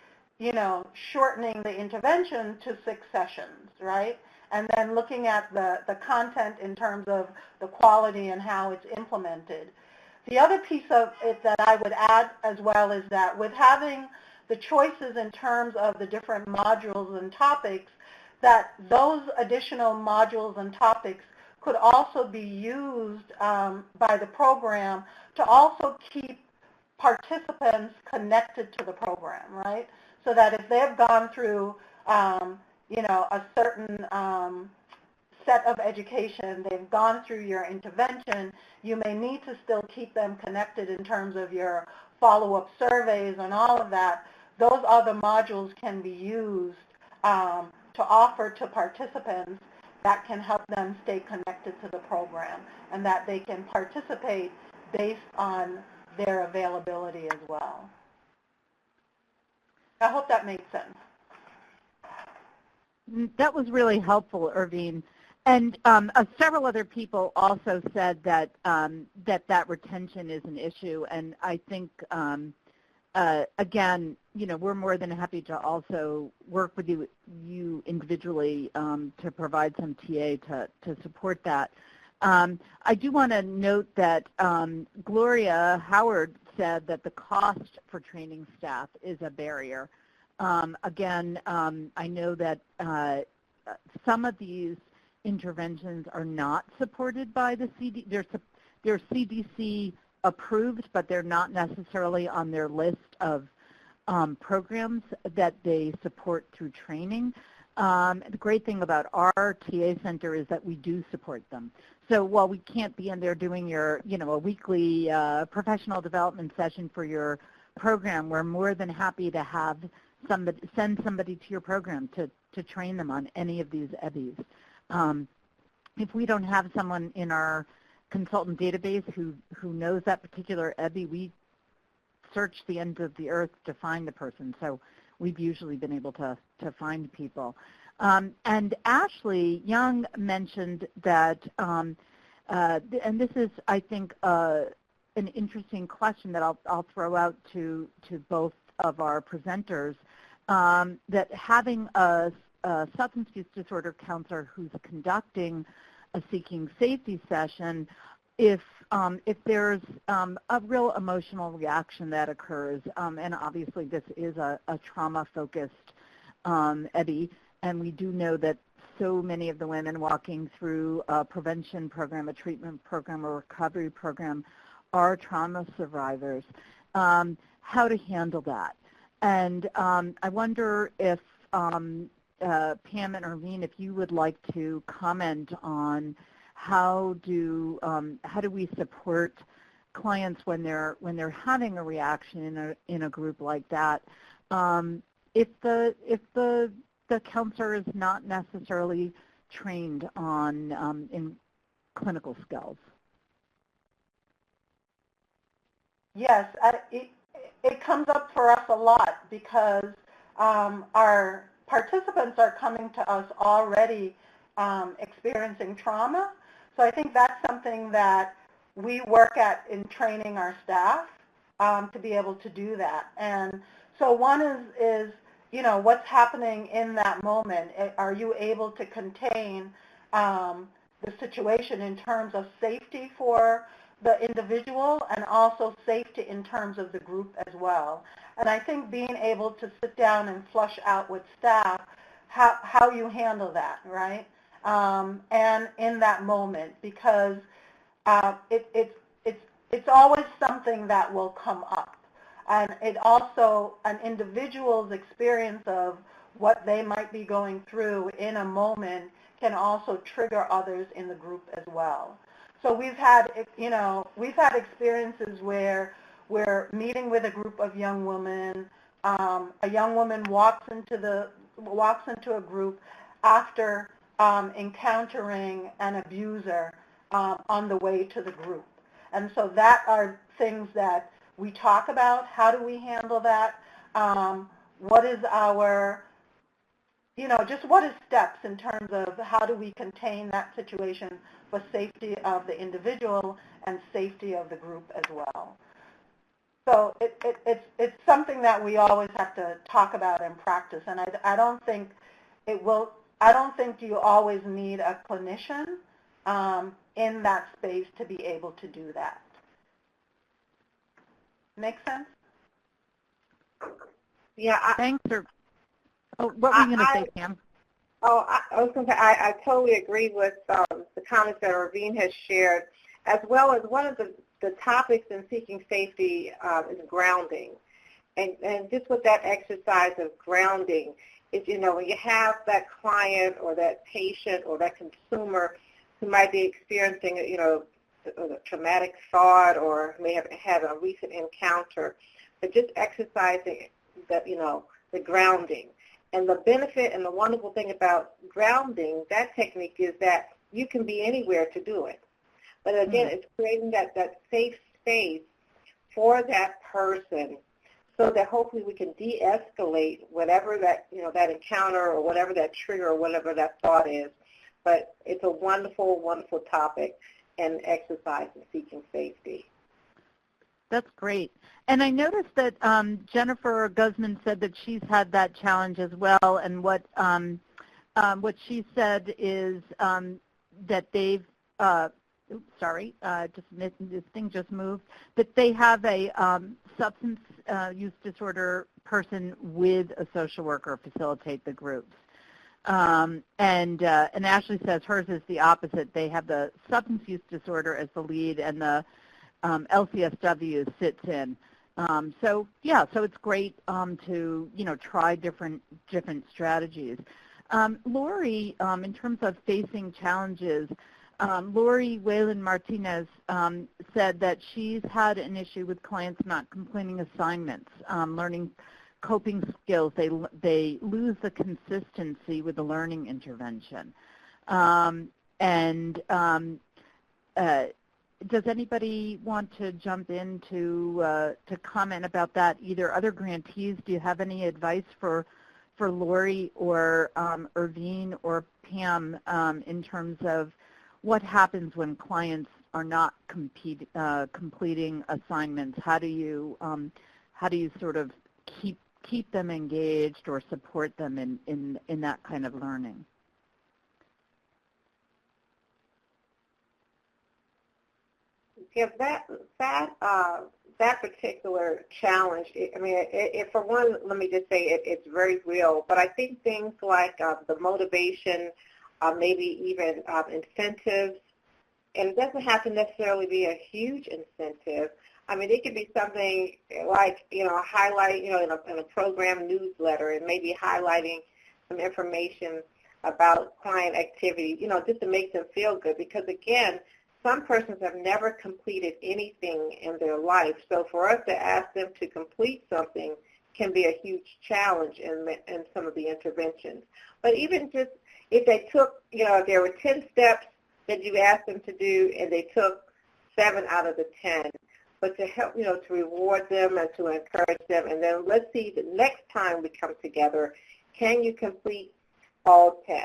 shortening the intervention to 6 sessions, right? And then looking at the content in terms of the quality and how it's implemented. The other piece of it that I would add as well is that with having the choices in terms of the different modules and topics, that those additional modules and topics could also be used by the program to also keep participants connected to the program, right? So that if they've gone through, a certain set of education, they've gone through your intervention, you may need to still keep them connected in terms of your follow-up surveys and all of that. Those other modules can be used to offer to participants that can help them stay connected to the program, and that they can participate based on their availability as well. I hope that makes sense. That was really helpful, Irvienne. And several other people also said that that retention is an issue, and I think again, we're more than happy to also work with you individually to provide some TA to support that. I do want to note that Gloria Howard said that the cost for training staff is a barrier. Again, I know that some of these interventions are not supported by the CDC. They're CDC approved, but they're not necessarily on their list of programs that they support through training. The great thing about our TA center is that we do support them. So while we can't be in there doing your, a weekly professional development session for your program, we're more than happy to have send somebody to your program to train them on any of these EBIs. If we don't have someone in our consultant database who knows that particular EBI, we search the ends of the earth to find the person. So we've usually been able to find people. And Ashley Young mentioned that, and this is, I think, an interesting question that I'll throw out to both of our presenters, that having a substance use disorder counselor who's conducting a seeking safety session, if there's a real emotional reaction that occurs, and obviously this is a trauma-focused EBI, and we do know that so many of the women walking through a prevention program, a treatment program, or recovery program are trauma survivors, how to handle that. And I wonder if Pam and Irvienne, if you would like to comment on how do we support clients when they're having a reaction in a group like that, if the counselor is not necessarily trained on in clinical skills. Yes, it comes up for us a lot because our participants are coming to us already experiencing trauma. So I think that's something that we work at in training our staff to be able to do that. And so one is what's happening in that moment. Are you able to contain the situation in terms of safety for the individual and also safety in terms of the group as well? And I think being able to sit down and flush out with staff how you handle that, right? And in that moment, because it's always something that will come up. And it also, an individual's experience of what they might be going through in a moment can also trigger others in the group as well. So we've had experiences where we're meeting with a group of young women. A young woman walks into a group after encountering an abuser on the way to the group. And so that are things that we talk about. How do we handle that? What is our, just what is steps in terms of how do we contain that situation for safety of the individual and safety of the group as well. So it's something that we always have to talk about and practice. And I don't think you always need a clinician in that space to be able to do that. Make sense? Yeah. Thanks. Oh, what were you going to say, Pam? I was going to say I totally agree with the comments that Irvienne has shared, as well as one of the topics in seeking safety is grounding. And just with that exercise of grounding, is, when you have that client or that patient or that consumer who might be experiencing, a traumatic thought or may have had a recent encounter, but just exercising that, the grounding. And the benefit and the wonderful thing about grounding, that technique, is that you can be anywhere to do it. But again, it's creating that safe space for that person so that hopefully we can de-escalate whatever that, that encounter or whatever that trigger or whatever that thought is. But it's a wonderful, wonderful topic and exercise in seeking safety. That's great. And I noticed that Jennifer Guzman said that she's had that challenge as well, and what she said is that they've, this thing just moved, that they have a substance use disorder person with a social worker facilitate the groups. And Ashley says hers is the opposite. They have the substance use disorder as the lead, and the LCSW sits in. So it's great to try different strategies. Lori, in terms of facing challenges, Lori Whalen Martinez said that she's had an issue with clients not completing assignments, learning coping skills. They lose the consistency with the learning intervention. does anybody want to jump in to comment about that? Either other grantees, do you have any advice for Lori or Irvienne or Pam in terms of what happens when clients are not completing assignments? How do you sort of keep them engaged or support them in that kind of learning? Yeah, that particular challenge, I mean, for one, let me just say it's very real, but I think things like the motivation, maybe even incentives, and it doesn't have to necessarily be a huge incentive. I mean, it could be something like, highlight, in a program newsletter and maybe highlighting some information about client activity, just to make them feel good, because again, some persons have never completed anything in their life, so for us to ask them to complete something can be a huge challenge in some of the interventions. But even just if they took, there were 10 steps that you asked them to do and they took 7 out of the 10, but to help, to reward them and to encourage them, and then let's see the next time we come together, can you complete all 10?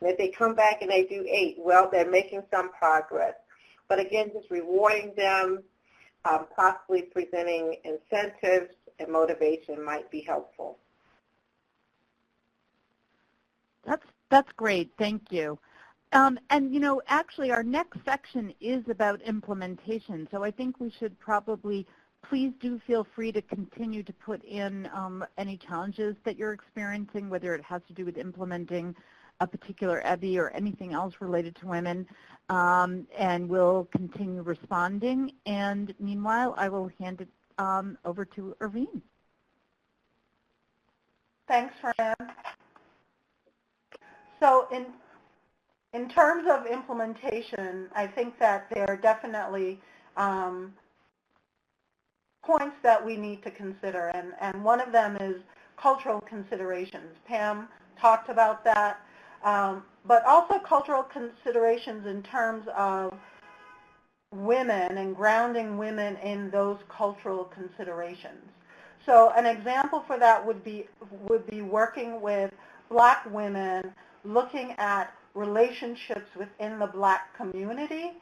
And if they come back and they do 8, well, they're making some progress. But again, just rewarding them, possibly presenting incentives and motivation might be helpful. That's great. Thank you. And, actually our next section is about implementation. So I think we should probably, please do feel free to continue to put in any challenges that you're experiencing, whether it has to do with implementing a particular EBI or anything else related to women, and we'll continue responding. And meanwhile, I will hand it over to Irvienne. Thanks, Fran. So in terms of implementation, I think that there are definitely points that we need to consider, and one of them is cultural considerations. Pam talked about that. But also cultural considerations in terms of women and grounding women in those cultural considerations. So an example for that would be working with Black women, looking at relationships within the Black community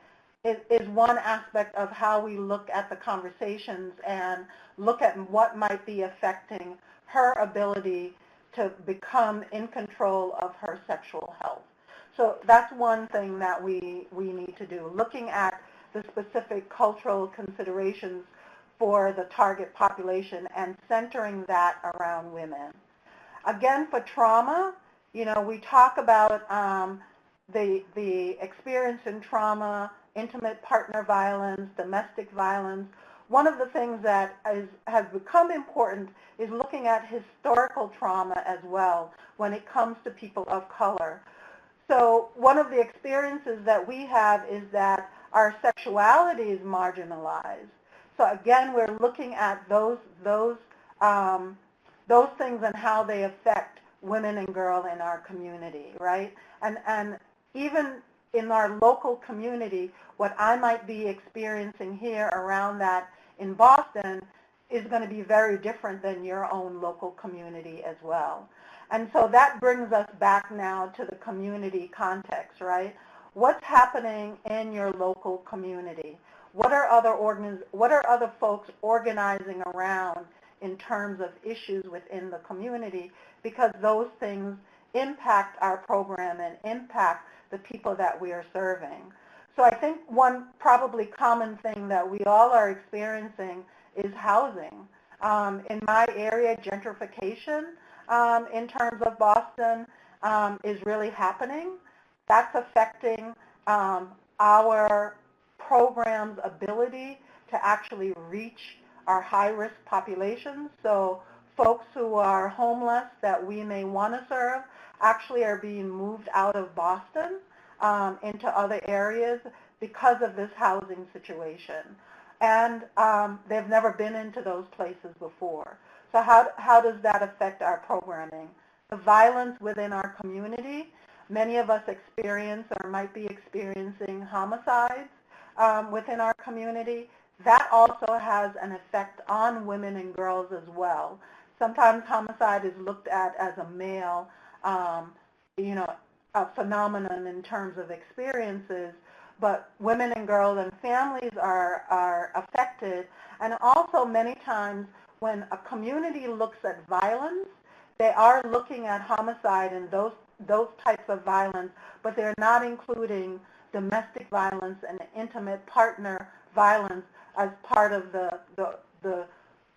is one aspect of how we look at the conversations and look at what might be affecting her ability to become in control of her sexual health. So that's one thing that we need to do, looking at the specific cultural considerations for the target population and centering that around women. Again, for trauma, we talk about the experience in trauma, intimate partner violence, domestic violence. One of the things that has become important is looking at historical trauma as well when it comes to people of color. So one of the experiences that we have is that our sexuality is marginalized. So again, we're looking at those things and how they affect women and girls in our community, right? And even in our local community, what I might be experiencing here around that in Boston is going to be very different than your own local community as well. And so that brings us back now to the community context, right? What's happening in your local community? What are other folks organizing around in terms of issues within the community? Because those things impact our program and impact the people that we are serving. So I think one probably common thing that we all are experiencing is housing. In my area, gentrification in terms of Boston is really happening. That's affecting our program's ability to actually reach our high-risk populations. So folks who are homeless that we may want to serve actually are being moved out of Boston into other areas because of this housing situation. And they've never been into those places before. So how does that affect our programming? The violence within our community, many of us experience or might be experiencing homicides within our community, that also has an effect on women and girls as well. Sometimes homicide is looked at as a male, a phenomenon in terms of experiences, but women and girls and families are affected. And also many times when a community looks at violence, they are looking at homicide and those types of violence, but they're not including domestic violence and intimate partner violence as part of the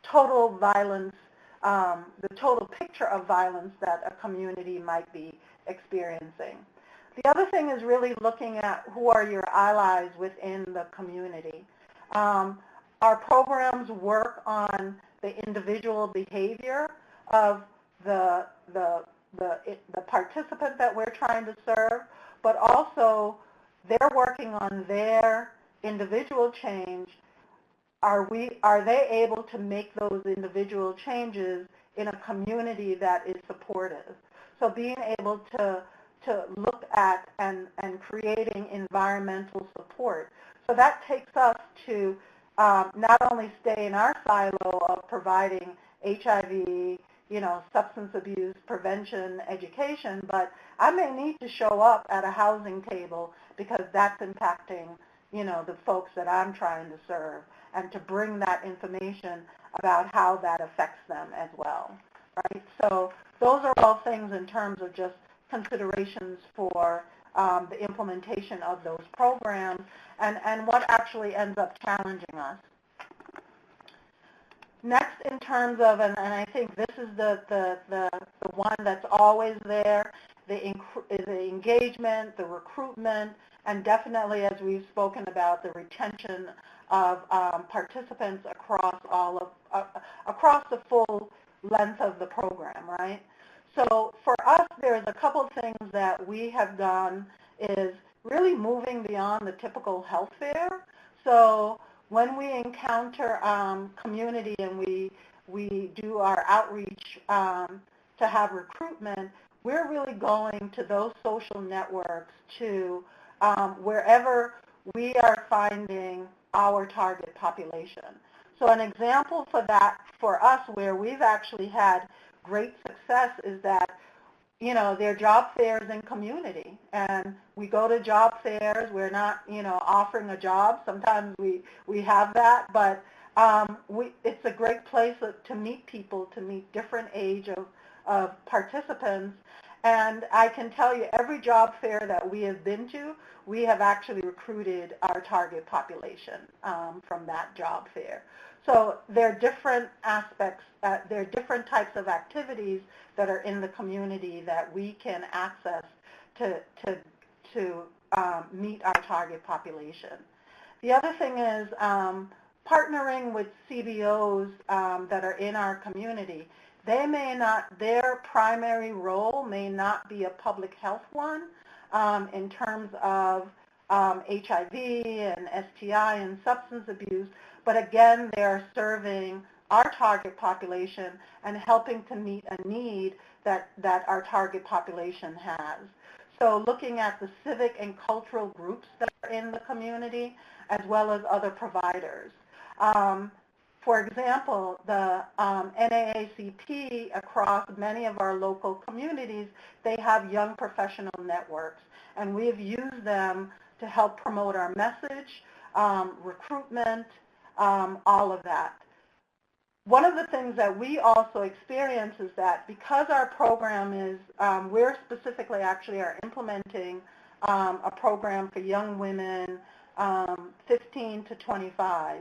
total violence, the total picture of violence that a community might be experiencing. The other thing is really looking at who are your allies within the community. Our programs work on the individual behavior of the participant that we're trying to serve, but also they're working on their individual change. Are they able to make those individual changes in a community that is supportive? So being able to look at and creating environmental support. So that takes us to not only stay in our silo of providing HIV, substance abuse prevention education, but I may need to show up at a housing table because that's impacting, the folks that I'm trying to serve, and to bring that information about how that affects them as well, right? So those are all things in terms of just considerations for the implementation of those programs and what actually ends up challenging us. Next, in terms of, and I think this is the one that's always there, the engagement, the recruitment, and definitely, as we've spoken about, the retention of participants across across the full length of the program, right? So for us, there's a couple of things that we have done is really moving beyond the typical health fair. So when we encounter community and we do our outreach to have recruitment, we're really going to those social networks to wherever we are finding our target population. So an example for that for us where we've actually had great success is that, there are job fairs in community, and we go to job fairs. We're not, offering a job. Sometimes we have that, but it's a great place to meet people, to meet different age of participants. And I can tell you, every job fair that we have been to, we have actually recruited our target population from that job fair. So there are different aspects, there are different types of activities that are in the community that we can access to meet our target population. The other thing is partnering with CBOs that are in our community. They may not, their primary role may not be a public health one in terms of HIV and STI and substance abuse, but again, they're serving our target population and helping to meet a need that our target population has. So looking at the civic and cultural groups that are in the community, as well as other providers. For example, the NAACP across many of our local communities, they have young professional networks, and we've used them to help promote our message, recruitment, all of that. One of the things that we also experience is that because our program is, we're specifically actually are implementing a program for young women 15 to 25.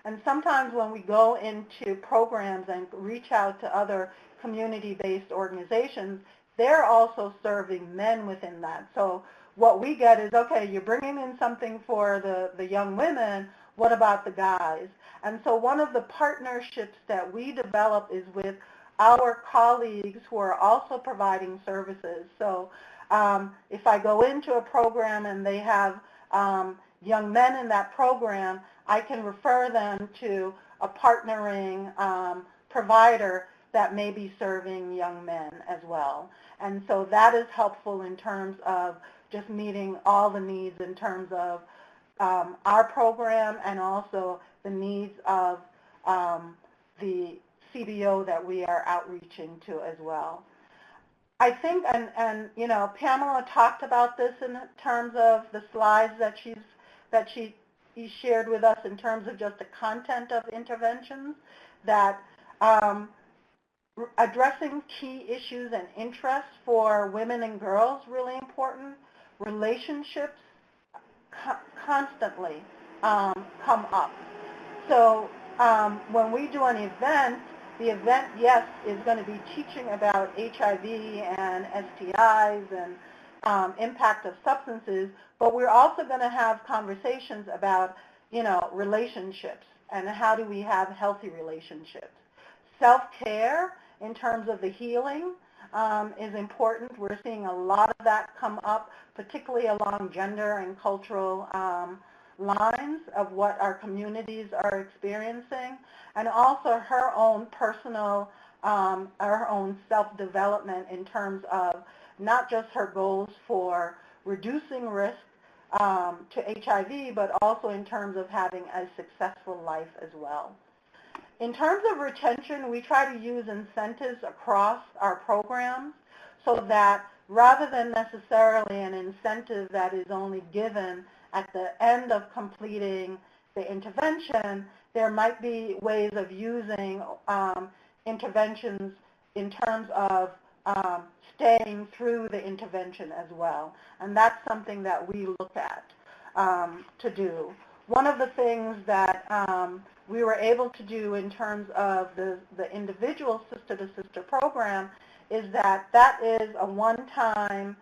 And sometimes when we go into programs and reach out to other community-based organizations, they're also serving men within that. So what we get is, okay, you're bringing in something for the young women, what about the guys? And so one of the partnerships that we develop is with our colleagues who are also providing services. So if I go into a program and they have young men in that program, I can refer them to a partnering provider that may be serving young men as well. And so that is helpful in terms of just meeting all the needs in terms of our program and also the needs of the CBO that we are outreaching to as well. I think, and you know, Pamela talked about this in terms of the slides that she shared with us in terms of just the content of interventions, that addressing key issues and interests for women and girls really important. Relationships constantly come up. So when we do an event, the event, yes, is going to be teaching about HIV and STIs and impact of substances, but we're also going to have conversations about, you know, relationships and how do we have healthy relationships. Self-care in terms of the healing is important. We're seeing a lot of that come up, particularly along gender and cultural lines of what our communities are experiencing, and also her own personal, her own self-development in terms of not just her goals for reducing risk to HIV, but also in terms of having a successful life as well. In terms of retention, we try to use incentives across our programs so that rather than necessarily an incentive that is only given at the end of completing the intervention, there might be ways of using interventions in terms of staying through the intervention as well. And that's something that we look at to do. One of the things that we were able to do in terms of the individual sister-to-sister program is that is a one-time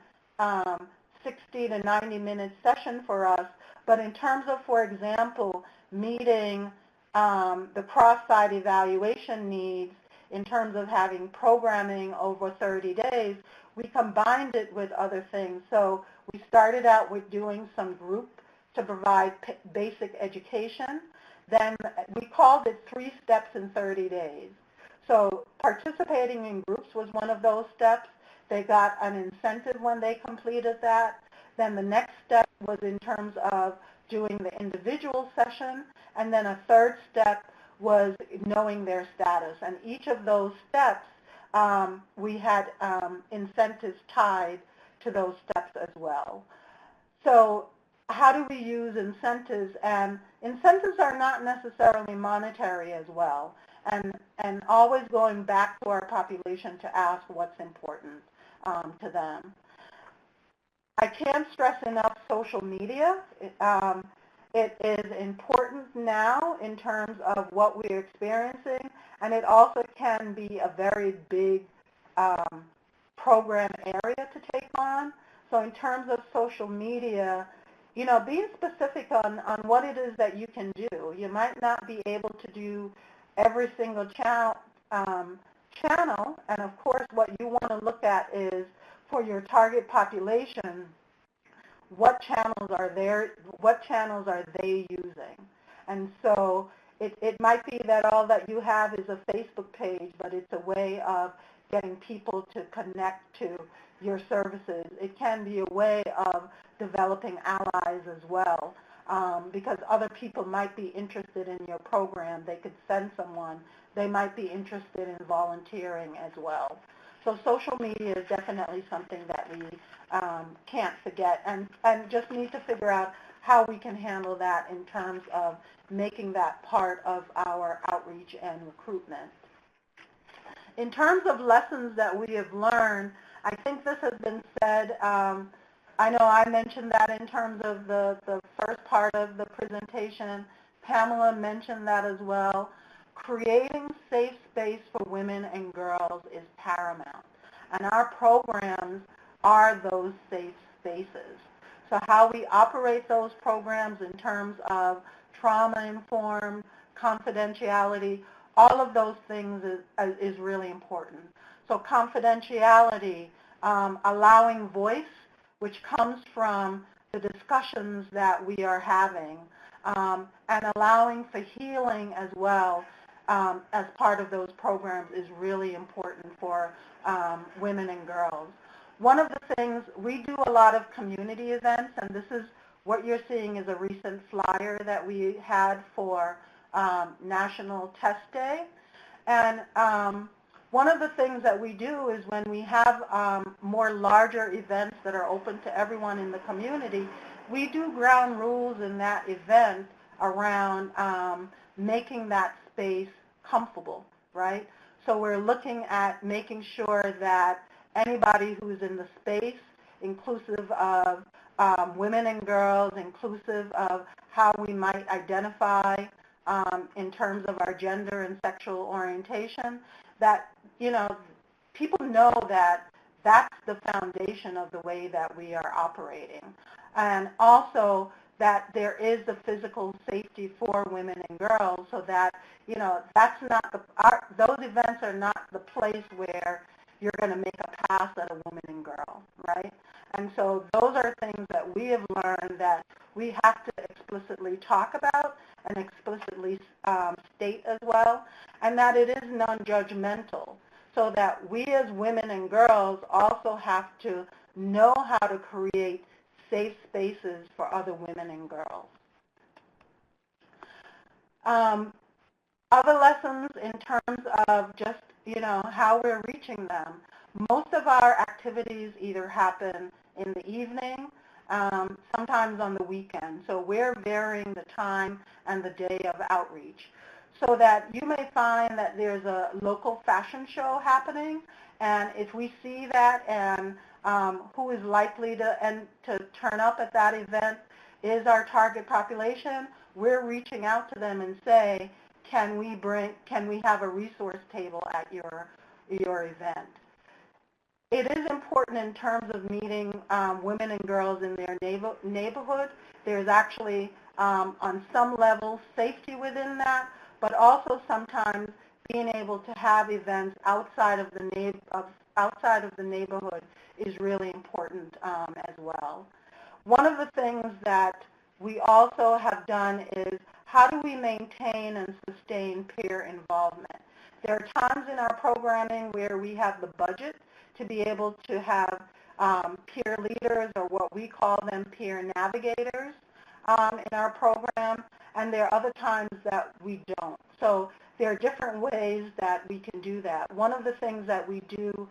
60 to 90-minute session for us. But in terms of, for example, meeting the cross-site evaluation needs in terms of having programming over 30 days, we combined it with other things. So we started out with doing some group to provide basic education. Then we called it 3 steps in 30 days. So participating in groups was one of those steps. They got an incentive when they completed that. Then the next step was in terms of doing the individual session. And then a third step was knowing their status. And each of those steps, we had incentives tied to those steps as well. So how do we use incentives? And incentives are not necessarily monetary as well. And always going back to our population to ask what's important to them. I can't stress enough social media. It is important now in terms of what we're experiencing, and it also can be a very big program area to take on. So in terms of social media, you know, being specific on what it is that you can do. You might not be able to do every single channel, and of course what you want to look at is for your target population, what channels are they using? And so it might be that all that you have is a Facebook page, but it's a way of getting people to connect to your services. It can be a way of developing allies as well, because other people might be interested in your program. They could send someone. They might be interested in volunteering as well. So social media is definitely something that we can't forget, and just need to figure out how we can handle that in terms of making that part of our outreach and recruitment. In terms of lessons that we have learned, I think this has been said. I know I mentioned that in terms of the first part of the presentation. Pamela mentioned that as well. Creating safe space for women and girls is paramount, and our programs are those safe spaces. So how we operate those programs in terms of trauma-informed, confidentiality, all of those things is really important. So confidentiality, allowing voice, which comes from the discussions that we are having, and allowing for healing as well as part of those programs is really important for women and girls. One of the things, we do a lot of community events, and this is what you're seeing is a recent flyer that we had for National Test Day. And one of the things that we do is when we have more larger events that are open to everyone in the community, we do ground rules in that event around making that space comfortable, right? So we're looking at making sure that anybody who's in the space, inclusive of women and girls, inclusive of how we might identify in terms of our gender and sexual orientation, that, you know, people know that that's the foundation of the way that we are operating. And also that there is the physical safety for women and girls, so that, you know, that's not those events are not the place where you're going to make a pass at a woman and girl, right? And so those are things that we have learned that we have to explicitly talk about and explicitly state as well, and that it is non-judgmental, so that we as women and girls also have to know how to create safe spaces for other women and girls. Other lessons in terms of just, you know, how we're reaching them. Most of our activities either happen in the evening, sometimes on the weekend. So we're varying the time and the day of outreach. So that you may find that there's a local fashion show happening, and if we see that and who is likely to turn up at that event is our target population, we're reaching out to them and say, can we have a resource table at your event? It is important in terms of meeting women and girls in their neighborhood. There's actually, on some level, safety within that, but also sometimes being able to have events outside of the neighborhood is really important as well. One of the things that we also have done is how do we maintain and sustain peer involvement? There are times in our programming where we have the budget to be able to have peer leaders, or what we call them peer navigators, in our program, and there are other times that we don't. So there are different ways that we can do that. One of the things that we do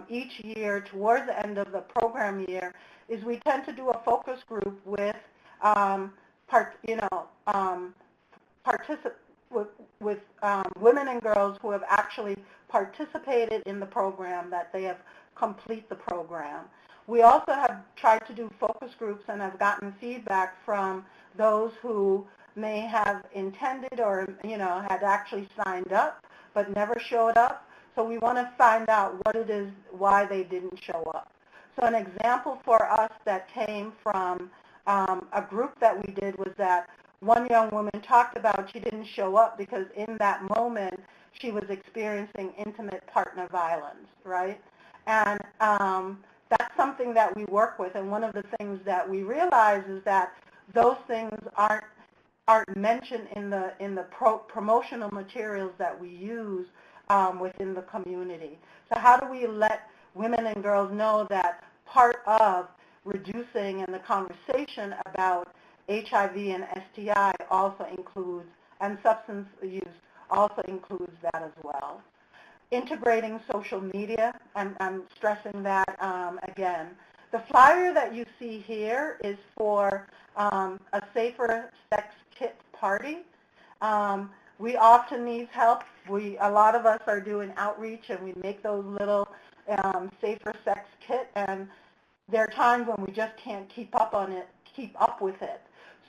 each year towards the end of the program year is we tend to do a focus group with women and girls who have actually participated in the program, that they have complete the program. We also have tried to do focus groups and have gotten feedback from those who may have intended or, you know, had actually signed up but never showed up. So we want to find out what it is, why they didn't show up. So an example for us that came from a group that we did was that one young woman talked about she didn't show up because in that moment she was experiencing intimate partner violence, right? And that's something that we work with, and one of the things that we realize is that those things aren't mentioned in the promotional materials that we use within the community. So how do we let women and girls know that part of reducing and the conversation about HIV and STI also includes, and substance use also includes that as well. Integrating social media, and I'm stressing that again. The flyer that you see here is for a safer sex kit party. We often need help. A lot of us are doing outreach, and we make those little safer sex kit, and there are times when we just can't keep up with it.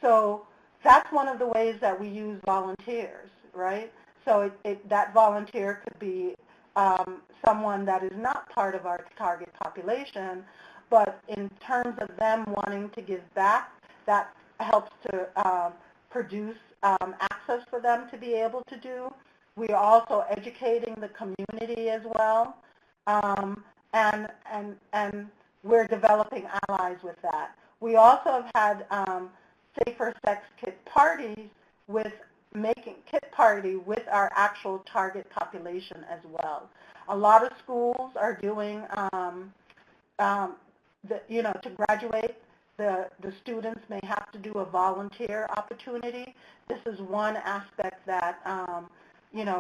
So that's one of the ways that we use volunteers, right? So that volunteer could be someone that is not part of our target population, but in terms of them wanting to give back, that helps to produce access for them to be able to do. We are also educating the community as well, and we're developing allies with that. We also have had safer sex kit parties with making kit party with our actual target population as well. A lot of schools are doing, to graduate, the students may have to do a volunteer opportunity. This is one aspect that,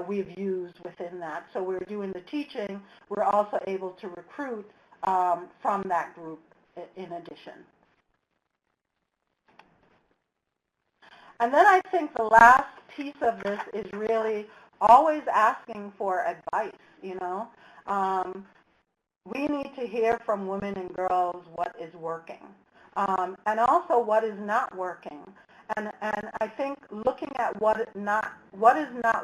we've used within that. So we're doing the teaching. We're also able to recruit from that group in addition. And then I think the last piece of this is really always asking for advice, We need to hear from women and girls what is working, and also what is not working. And I think looking at what is not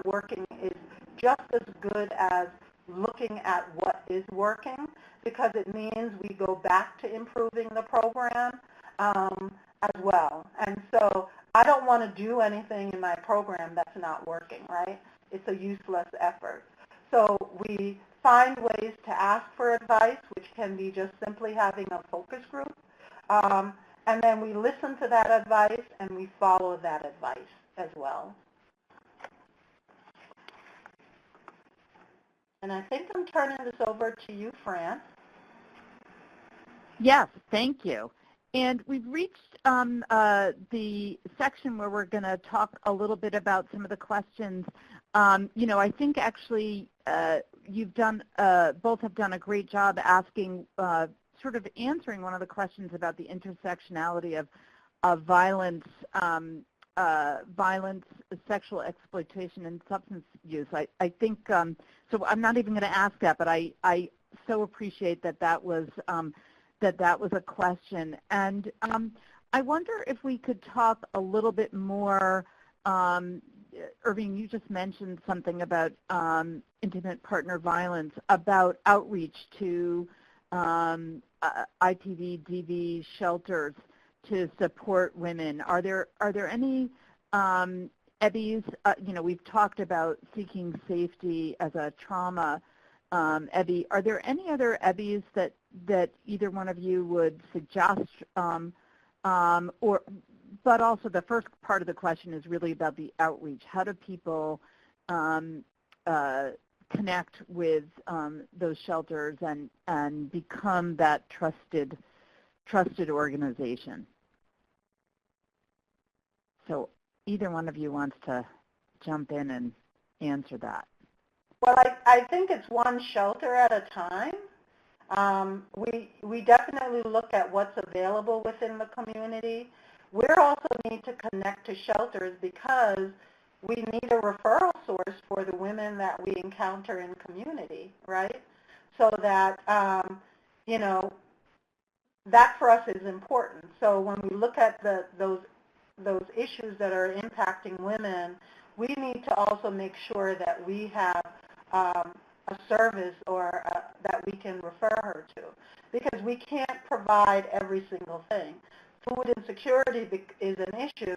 working is just as good as looking at what is working, because it means we go back to improving the program as well. And so I don't want to do anything in my program that's not working, right? It's a useless effort. So we find ways to ask for advice, which can be just simply having a focus group. And then we listen to that advice and we follow that advice as well. And I think I'm turning this over to you, Fran. Yes, thank you. And we've reached the section where we're going to talk a little bit about some of the questions. I think actually you've done, both have done a great job asking, sort of answering one of the questions about the intersectionality of violence, sexual exploitation, and substance use. I think, so I'm not even going to ask that, but I so appreciate that was a question. And I wonder if we could talk a little bit more, Irvienne, you just mentioned something about intimate partner violence, about outreach to IPV, DV shelters to support women. Are there any EBIs? We've talked about seeking safety as a trauma EBI. Are there any other EBIs that either one of you would suggest? But also the first part of the question is really about the outreach. How do people connect with those shelters and become that trusted organization? So either one of you wants to jump in and answer that. Well, I think it's one shelter at a time. We definitely look at what's available within the community. We also need to connect to shelters because we need a referral source for the women that we encounter in community, right? So that, that for us is important. So when we look at those issues that are impacting women, we need to also make sure that we have a service or that we can refer her to, because we can't provide every single thing. Food insecurity is an issue,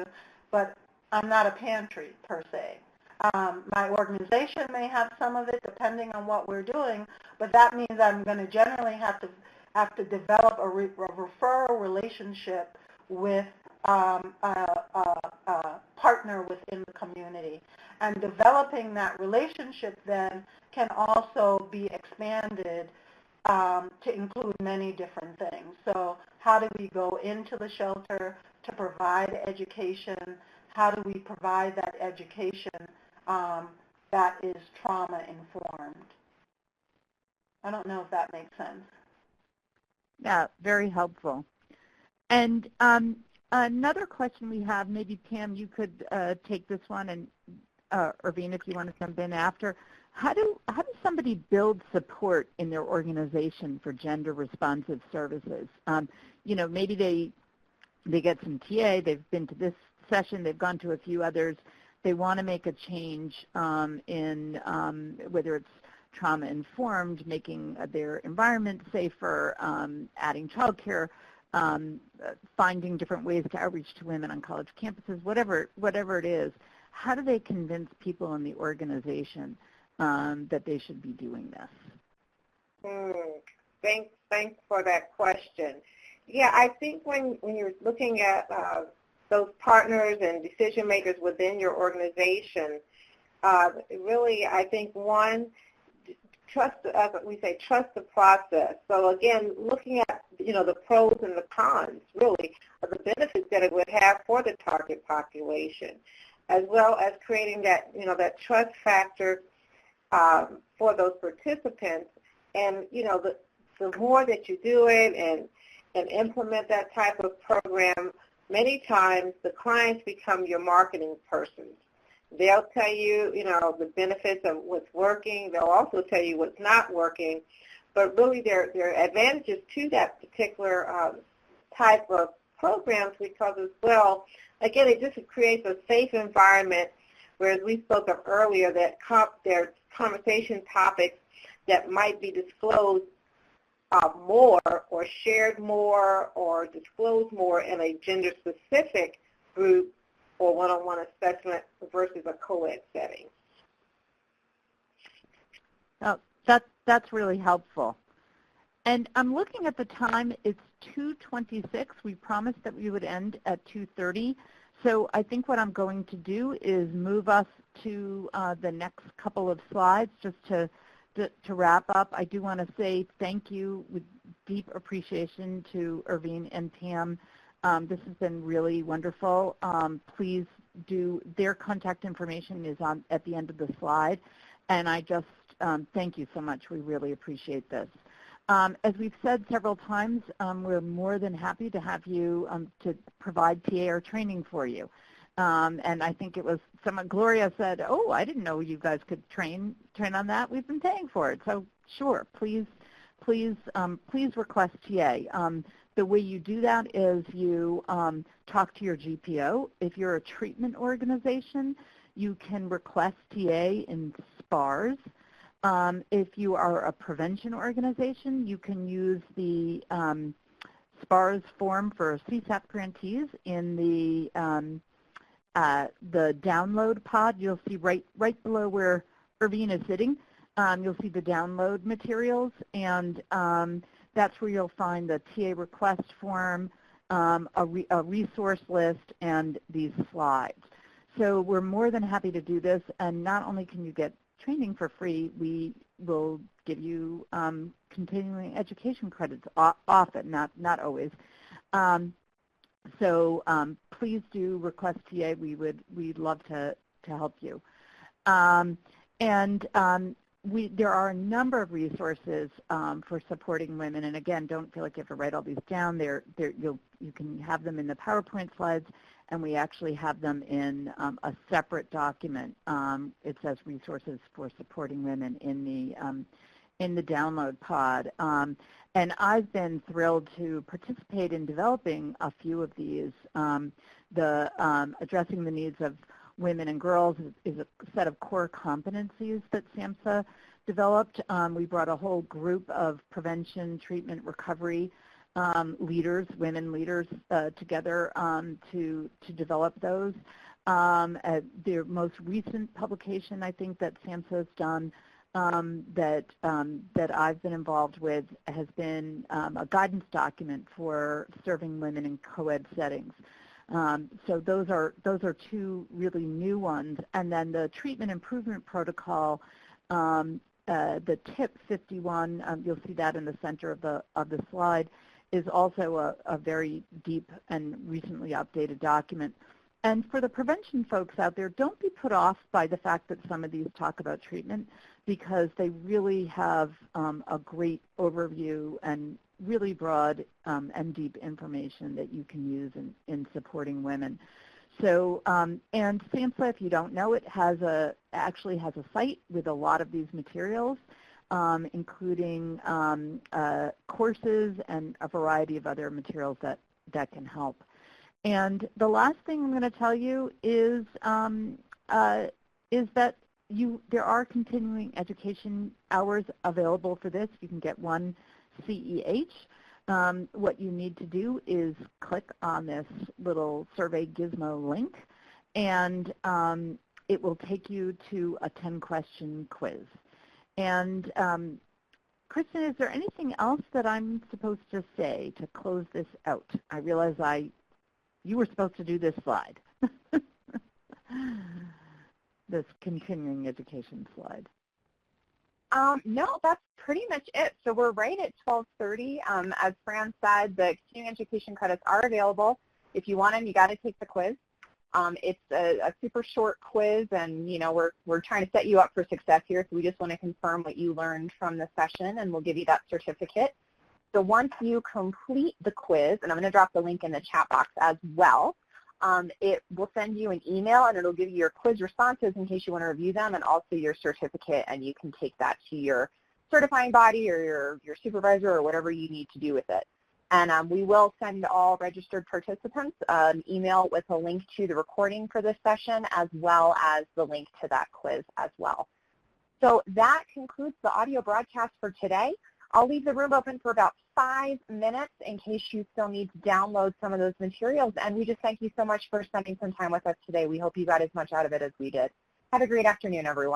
but I'm not a pantry per se. My organization may have some of it depending on what we're doing, but that means I'm going to generally have to develop a referral relationship with a partner within the community. And developing that relationship then can also be expanded to include many different things. So how do we go into the shelter to provide education? How do we provide that education that is trauma-informed? I don't know if that makes sense. Yeah, very helpful. And another question we have, maybe Pam, you could take this one, and Irvienne, if you want to jump in after. How does somebody build support in their organization for gender-responsive services? Maybe they get some TA, they've been to this session, they've gone to a few others, they want to make a change in whether it's trauma-informed, making their environment safer, adding childcare, finding different ways to outreach to women on college campuses, whatever it is. How do they convince people in the organization that they should be doing this? Thanks for that question. Yeah, I think when you're looking at those partners and decision makers within your organization, really, I think one, trust, as we say, trust the process. So again, looking at, the pros and the cons, really, of the benefits that it would have for the target population, as well as creating that, that trust factor for those participants. And, the more that you do it and implement that type of program, many times the clients become your marketing persons. They'll tell you, the benefits of what's working. They'll also tell you what's not working. But really, there are advantages to that particular type of programs because, as well, again, it just creates a safe environment. Whereas we spoke of earlier that there are conversation topics that might be disclosed more or shared more or disclosed more in a gender-specific group or one-on-one assessment versus a co-ed setting. Oh, that's really helpful. And I'm looking at the time. It's 2:26. We promised that we would end at 2:30. So I think what I'm going to do is move us to the next couple of slides just to wrap up. I do want to say thank you with deep appreciation to Irvienne and Tam. This has been really wonderful. Please do, their contact information is at the end of the slide. And I just thank you so much. We really appreciate this. As we've said several times, we're more than happy to have you to provide TA or training for you. And I think it was someone, Gloria said, oh, I didn't know you guys could train on that. We've been paying for it. So sure, please request TA. The way you do that is you talk to your GPO. If you're a treatment organization, you can request TA in SPARS. If you are a prevention organization, you can use the SPARS form for CSAP grantees in the download pod. You'll see right below where Irvienne is sitting, you'll see the download materials, and that's where you'll find the TA request form, a resource list, and these slides. So we're more than happy to do this, and not only can you get training for free, we will give you continuing education credits often, not always. So please do request TA. We'd love to help you. There are a number of resources for supporting women, and again, don't feel like you have to write all these down. You can have them in the PowerPoint slides, and we actually have them in a separate document. It says resources for supporting women in the download pod. And I've been thrilled to participate in developing a few of these. Addressing the needs of women and girls is a set of core competencies that SAMHSA developed. We brought a whole group of prevention, treatment, recovery leaders, women leaders, together to develop those. Their most recent publication, I think, that SAMHSA has done that I've been involved with has been a guidance document for serving women in co-ed settings. So those are two really new ones. And then the treatment improvement protocol, the tip 51, you'll see that in the center of the slide, is also a very deep and recently updated document. And for the prevention folks out there, don't be put off by the fact that some of these talk about treatment, because they really have a great overview and really broad and deep information that you can use in supporting women. So, and SAMHSA, if you don't know it, actually has a site with a lot of these materials, including courses and a variety of other materials that can help. And the last thing I'm going to tell you is that there are continuing education hours available for this. You can get one CEH. What you need to do is click on this little survey gizmo link, and it will take you to a 10-question quiz. And Kristen, is there anything else that I'm supposed to say to close this out? I realize you were supposed to do this slide, this continuing education slide. No, that's pretty much it. So we're right at 12:30. As Fran said, the continuing education credits are available. If you want them, you got to take the quiz. It's a super short quiz, and we're trying to set you up for success here. So we just want to confirm what you learned from the session, and we'll give you that certificate. So once you complete the quiz, and I'm going to drop the link in the chat box as well, it will send you an email, and it'll give you your quiz responses in case you want to review them, and also your certificate, and you can take that to your certifying body or your supervisor or whatever you need to do with it. And we will send all registered participants an email with a link to the recording for this session, as well as the link to that quiz as well. So that concludes the audio broadcast for today. I'll leave the room open for about 5 minutes in case you still need to download some of those materials. And we just thank you so much for spending some time with us today. We hope you got as much out of it as we did. Have a great afternoon, everyone.